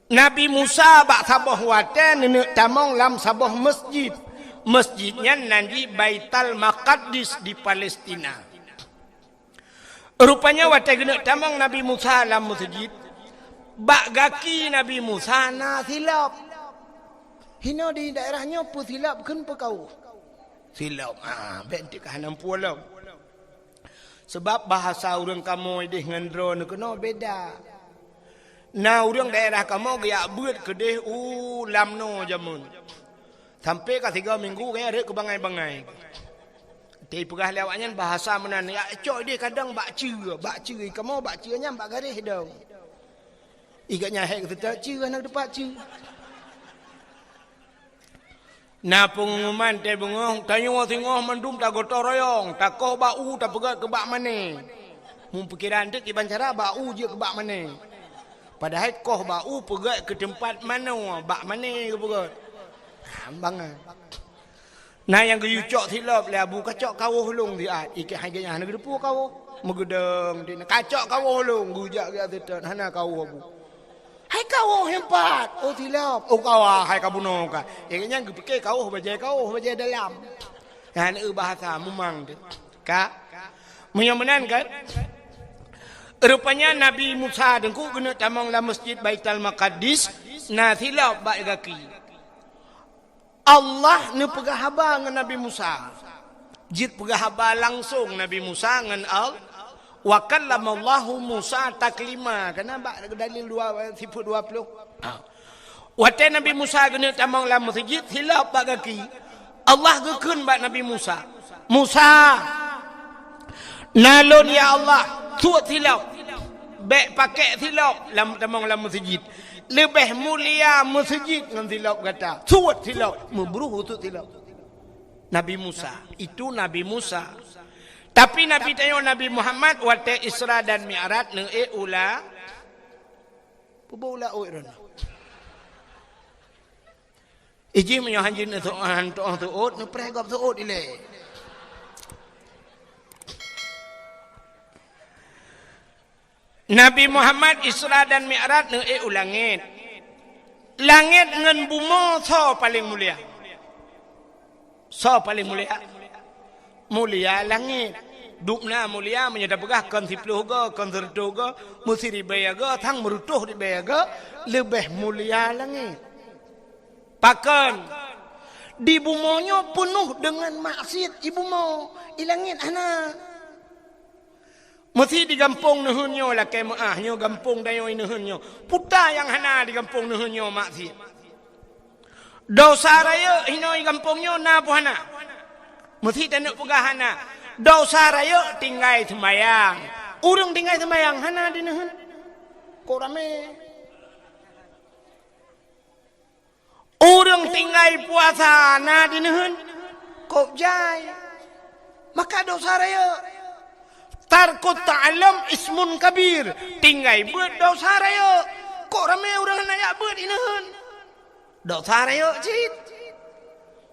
Nabi Musa bak sabah watan nenek tamong lam sabah masjid. Masjidnya nanti Baitul Maqdis di Palestina. Rupanya watan nenek tamong Nabi Musa lam masjid. Bak gaki Nabi Musa na silap. Hino di daerahnya pun silap kan pekau. Silap. Bentik kanan pulau. Sebab bahasa orang kamu dengan drone kena beda. Nah orang daerah kamu gaya buat kedeh lamno jamun. Sampai ke 3 minggu kaya ada ke bangai-bangai. Tapi perah lewatnya bahasa menan ya cok dia kadang baca kamu bacanya bak garis dong. Igatnya hek kata cer anak depan cer. Na pengumuman teh bengong tanya tengok mendum tak gotong royong tak kau bau tak pegat ke bak mana. Mun pikiran dek iban cara bau je ke bak mana. Padahal kau bau pegat ke tempat mana bak mana ke pegat. Hambang ah. Nah yang geyu cok silap le abu kacok kawuh long dia ikit haganya hana gedepu kawuh megedeng di kacok kawuh long gujak dia tetan hana kawuh abu. Hai kawuh hempat. Oh tilap. Oh kawah hai kabuno ka. Yang gepeke kawuh bajai dalam. Han bahasa memang tu. Ka. Menyamanan kan? Rupanya Nabi Musa dengku guna tamang la Masjid Baitul Maqdis na tilap ba gaki. Allah ni pegah haba dengan Nabi Musa. Jit pegah haba langsung Nabi Musa dengan Allah. Wa kallamallahu Musa taklima. Kenapa dalil 20. Waktu Nabi Musa guna tamang la masjid hilap bak kaki. Allah gekun bak Nabi Musa. Musa nalon ya Allah tuat hilap. Bek pakai hilap lam tamang la masjid. Lebih mulia masjid dengan hilap kata. Tuat hilap membruh tu hilap. Nabi Musa. Itu Nabi Musa. Tapi Nabi tanya Nabi Muhammad waktu Isra dan Mi'raj ne ula ula oiron. Iji menyo hanjin tu ot ne pregop tu ot ile. Nabi Muhammad Isra dan Mi'raj ne ulangit. Langit dengan bumi so paling mulia. So paling mulia. Mulia langit dukna mulia menyada begah kon 10 ga kon 10 ga musiri bayaga thang merutuh di bayaga lebih mulia langit pakan di bumonyo penuh dengan maksiat ibu mau ilangit ana mesti di kampung nuhunyo la kemaahnya kampung dayo nuhunyo puta yang hana di kampung nuhunyo maksiat dosa raya hinoi kampungnya na puhana mesti tanuk pegahana dosa raya tinggai semayang urang tinggai semayang hana dinehun kok rame urang tinggai puasa na dinehun kok jai maka dosa raya tarkut ta'alam ismun kabir tinggai buat dosa raya kok rame urang hana ya buat dinehun dosa raya cit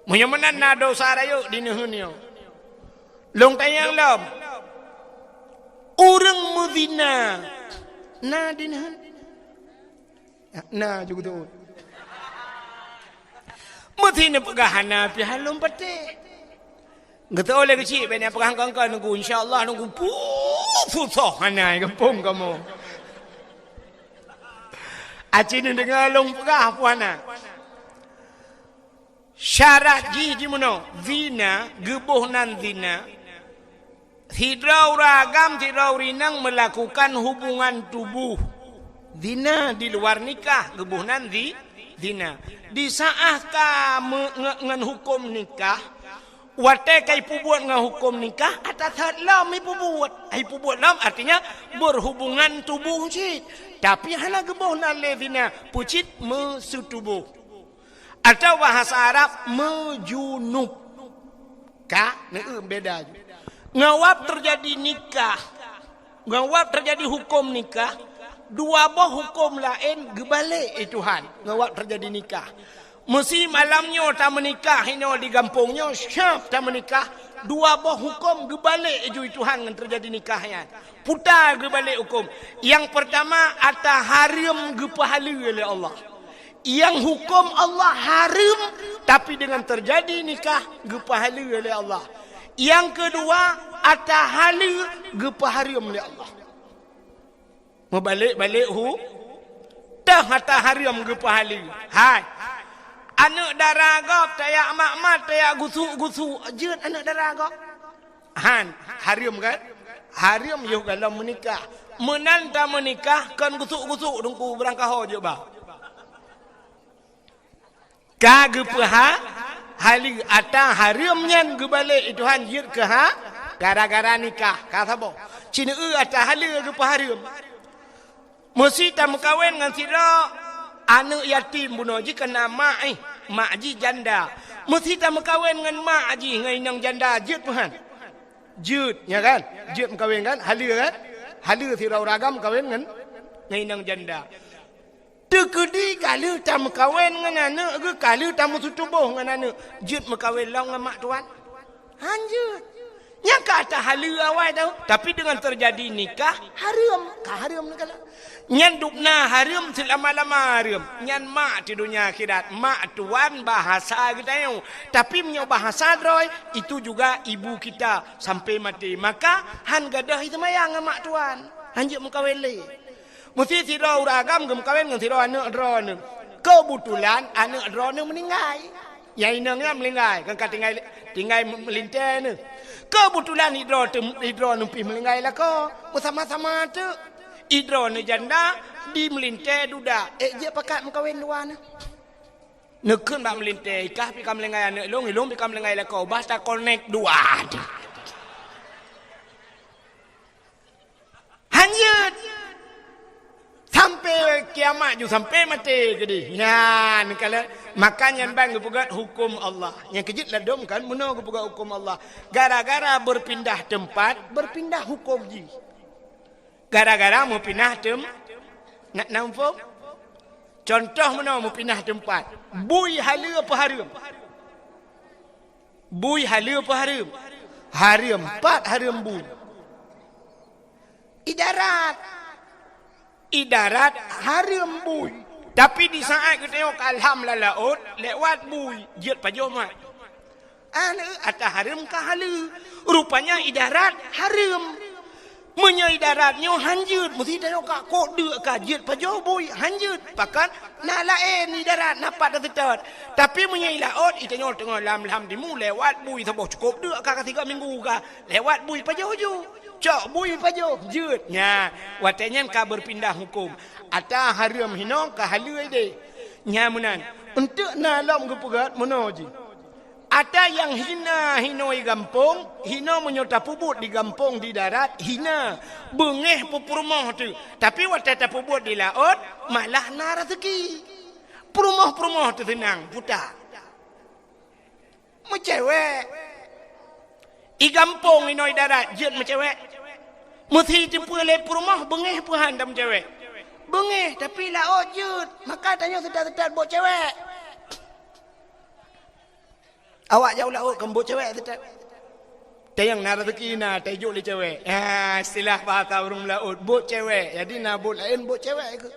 menyamanan na dosa rayo dinehunyo. Long tayang lam. Orang muzina. Na dinehun. Na juga tu. Muzina pegahana pi halum pete. Gata oleh kecil benda pegang kangka nunggu insyaallah nunggu susah hana kampung kamu. Acin dengar long pegah puana. Syarat di mana zina gebuh nan zina hidrau ragam hidrau rinang melakukan hubungan tubuh zina di luar nikah gebuh nan zina di saat ka ngan hukum nikah wate kai pubuat ngan hukum nikah atas lam pubuat ai pubuat lam artinya berhubungan tubuh cit tapi hana gebuh nan zina pucit mesutubuh atau bahasa Arab mejunub. Ka, beda. Ngawap terjadi nikah. Ngawap terjadi hukum nikah. Dua buah hukum lain gebalik Tuhan. Ngawap terjadi nikah. Mesti malamnya tak menikah ini di kampungnya syaf tak menikah. Dua buah hukum gebalik Tuhan yang terjadi nikahnya. Putar gebalik hukum. Yang pertama ata haram gepahala oleh Allah. Yang hukum Allah haram tapi dengan terjadi nikah gepahala oleh Allah. Yang kedua ata halal gepaharam oleh Allah. Membalik-balik dah ata haram gepahala. Hai. Anak daragap tayak mak-mak tayak gusu-gusu jeut anak daragap. Han haram kan? Haram yo kalau menikah. Menanta menikah kan gusuk-gusuk dengku berangkah je ba. Kage peha hali ata haram nyen ge balik itu han yit ke ha gara-gara nikah kata bo cina ata hali ge haram mesti tam kawin ngan sira anak yatim buno ji kena mak mak ji janda mesti tam kawin ngan mak ji ngai nang janda jit tuhan jut ya kan jut kawin kan hali sira ragam kawin ngan ngai nang janda tekedi kalau tam kawin ngan anak ke kalau tam sutubuh ngan anak jut makawin long ngan mak tuan hanjut yang kata halu awal tahu tapi dengan terjadi nikah haram kalau nyan dukna haram selama-lama haram nyan mak di dunia akhirat mak tuan bahasa kita yo tapi menyo bahasa roy itu juga ibu kita sampai mati maka han gadah itu mayang mak tuan hanjut makawin le mesti sira uragam gem kawin ngan sira anak drone kebetulan anak drone meninggal yang inangnya meninggal kan tinggal melintas ni kebetulan hidro numpi meninggal lah ko bersama-sama tu hidro ni janda di melintas duda je pakat mengkawin luar ni nekun bak melintas ikah pi kam meninggal anak ilong pi kam meninggal lah ko basta connect dua hanyut sampai kiamat ju sampai mati jadi ya ni kalau makanya bang gepugat hukum Allah yang kejut lah dom kan meno gepugat hukum Allah gara-gara berpindah tempat berpindah hukum ji gara-gara mau pindah nak nampak contoh meno mau pindah tempat bui halu apa haram bui halu apa haram haram 4 haram bui idarat haram bui tapi di saat kita tengok alham laut lewat bui jet pajo mat ata haram ka halu rupanya idarat haram munya idaratnya hanjut mesti tengok ka kok de ka jet pajo bui hanjut pakan na lain idarat napat tetet tapi munya laut itengok tengok lam dimu lewat bui sabo cukup de ka 3 minggu ka lewat bui pajo ju cok bui pajo jutnya watenya ka berpindah hukum ata haram hino ka halu ide nyamunan untuk nalam gepugat monoji ata yang hina hinoi gampung hina menyota pubut di gampung di darat hina bengeh pupurmoh tu tapi watata pubut di laut malah na rezeki purmoh tu tenang putar macewek i gampung hinoi darat jut macewek mesti tipu lepur rumah bengeh puhan dam cewek bengeh tapi laut jut maka tanya sedar-sedar buat cewek awak jauh laut kan buat cewek sedar tayang na rezeki na tajuk li cewek istilah bahasa urung laut buat cewek jadi na buat lain buat cewek ke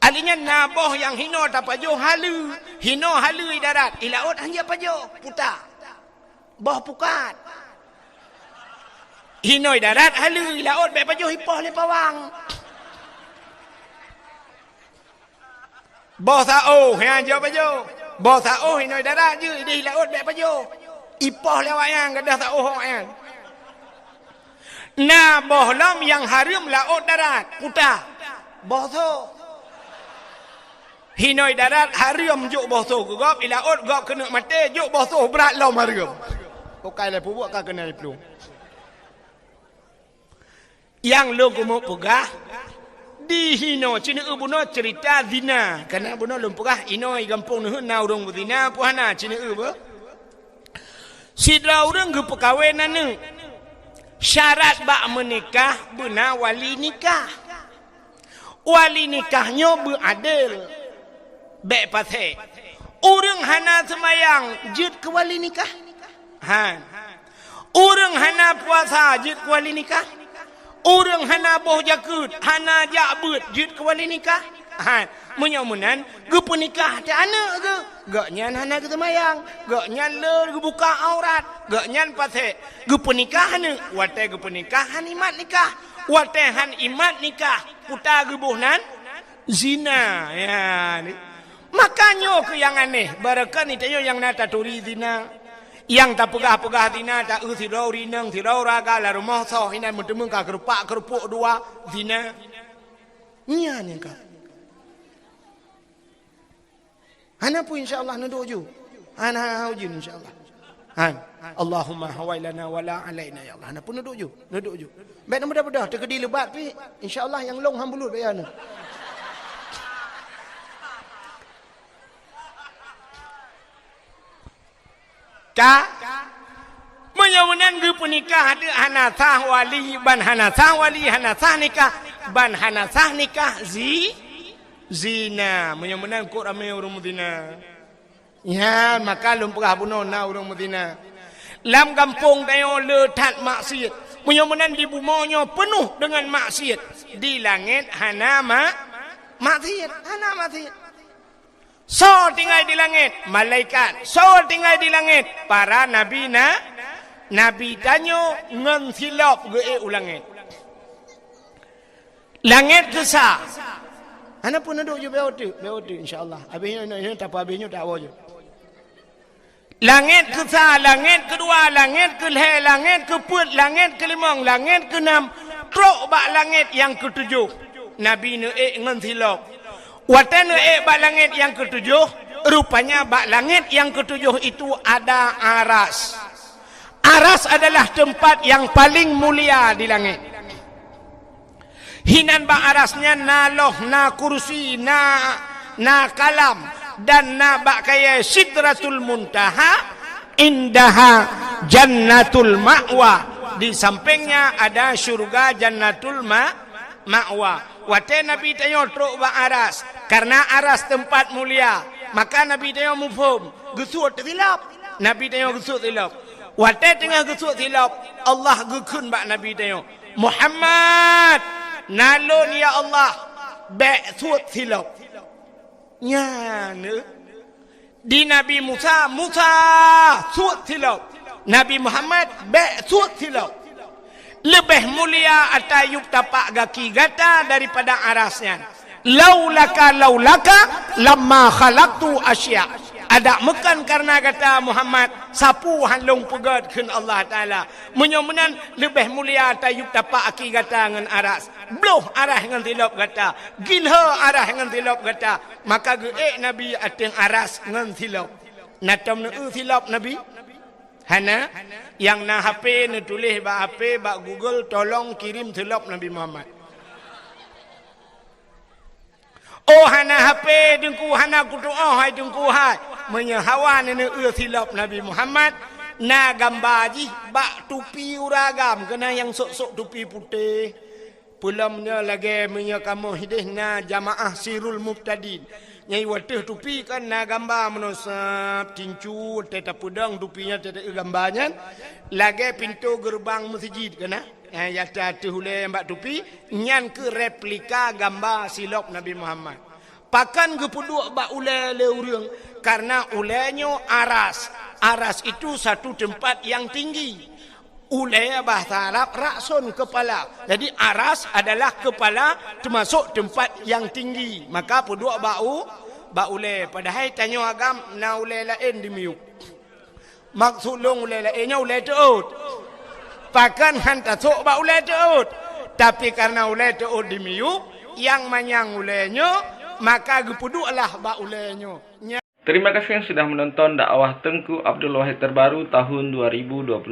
alinya naboh yang hino tapajo halu hino halu di darat di laut hanya pajo putar boh pukat hinoi darat halu laut be pajo hipoh le pawang bosao ha jo pajo bosao hinoi darat je di laut be pajo ipoh le wayang gadah sao hoang na bohlam yang haram laut darat puta boso hinoi darat haram juk boso gop laut gop kena mate juk boso berat lom haram pokai le pubuk ka kena plung yang lo gumo pegah di hino cina buno cerita zina karena buno lum pegah inoi gampung nu na urang zina puhana cina ba sidra urang ge pekawenan nu syarat bak menikah beuna wali nikahnya beradil be pathe urang hana semayang jut ke wali nikah urang hana puasa jut ke wali nikah orang hana boh jakut hana jakbut jut ke wali nikah menyamunan ge penikah te anak ke gak nyan hana ke semayang gak nyan le ge buka aurat gak nyan pathe ge penikah ne wate ge penikahan imat nikah wate han imat nikah puta ge bohnan zina ya ni makanya ke yang aneh barakan itu yang nata turi zina yang tak pegah-pegah zina tak sirau rinang sirau raga la rumah so hinan mentemung ka kerupuk dua zina nya ni ka hana pun insyaallah nado ju Ana hujin insyaallah. Allahumma hawailana wala alaina ya Allah. Ana pun duduk je. Baik mudah-mudah terkedi lebat pi insyaallah yang long hang bulut bayar. Menyamunan ge punikah ada hanasah wali ban hanasah wali hanasah nikah ban hanasah nikah zina menyamunan kok ramai orang Medina ya maka lum perah bunuh na orang Medina lam kampung dayo letat maksiat menyamunan di bumonyo penuh dengan maksiat di langit hana maksiat so tinggal di langit malaikat so tinggal di langit para nabi tanyo ngan silap ge ulangit langit kesah ana pun duduk je beotu insyaallah habisnya ini tak apa habisnya tak apa je langit kesah langit kedua langit kelih langit keput langit kelimang langit keenam trok bak langit yang ketujuh nabi ngan silap watan bak langit yang ketujuh rupanya bak langit yang ketujuh itu ada aras. Aras adalah tempat yang paling mulia di langit. Hinan bak arasnya na loh, na kursi, na kalam dan na bak kaya sidratul muntaha indaha jannatul ma'wa. Di sampingnya ada syurga jannatul ma'wa. Wate Nabi tanya truk bak aras karena aras tempat mulia. Maka Nabi tanya mufhum, gesut tilap. Nabi tanya gesut tilap. Wate tengah gesut tilap, Allah gekun bak Nabi tanya, Muhammad, nalun ya Allah, be'sut tilap. Ya, di Nabi Musa, sut tilap. Nabi Muhammad, be'sut tilap. Lebih mulia atayub tapak gaki gata daripada arasnya. Laulaka lamma khalaqtu asya. Ada mekan karena kata Muhammad sapu halung pegat kun Allah Taala. Menyomenan lebih mulia tayub tapak aki kata ngan aras. Bloh arah ngan tilap kata. Gilha arah ngan tilap kata. Maka ge Nabi ateng aras ngan tilap. Natam ne tilap Nabi. Hana yang na HP ne tulis ba HP ba Google tolong kirim tilap Nabi Muhammad. Oh hana HP dengku hana kutu'ah hai dengku hai menyahawan ini silap Nabi Muhammad na gambaji bak tupi uragam kena yang sok-sok tupi putih pulamnya lagi menyakamu hidih na jamaah sirul muftadin nyai watih tupi kan na gambar menusap tincu teta pedang tupinya teta gambarnya lagi pintu gerbang masjid kena ya tadi hulai mbak tupi nyan ke replika gambar silap Nabi Muhammad. Pakan gepuduk bak ulai leurung karena ulainya aras. Aras itu satu tempat yang tinggi. Ulai bahasa Arab raksun kepala. Jadi aras adalah kepala termasuk tempat yang tinggi. Maka puduk bak ulai. Padahal tanya agam na ulai lain di miuk. Maksud long ulai lainnya ulai teut. Pakan hantar sok bak ulai teut. Tapi karena ulai teut di miuk, yang manyang ulainya maka gepuduklah bak ulainya. Terima kasih yang sudah menonton dakwah Tengku Abdul Wahid terbaru tahun 2025.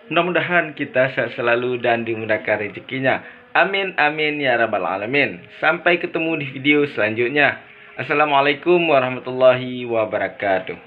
Mudah-mudahan kita sehat selalu dan dimudahkan rezekinya. Amin amin ya rabbal alamin. Sampai ketemu di video selanjutnya. Assalamualaikum warahmatullahi wabarakatuh.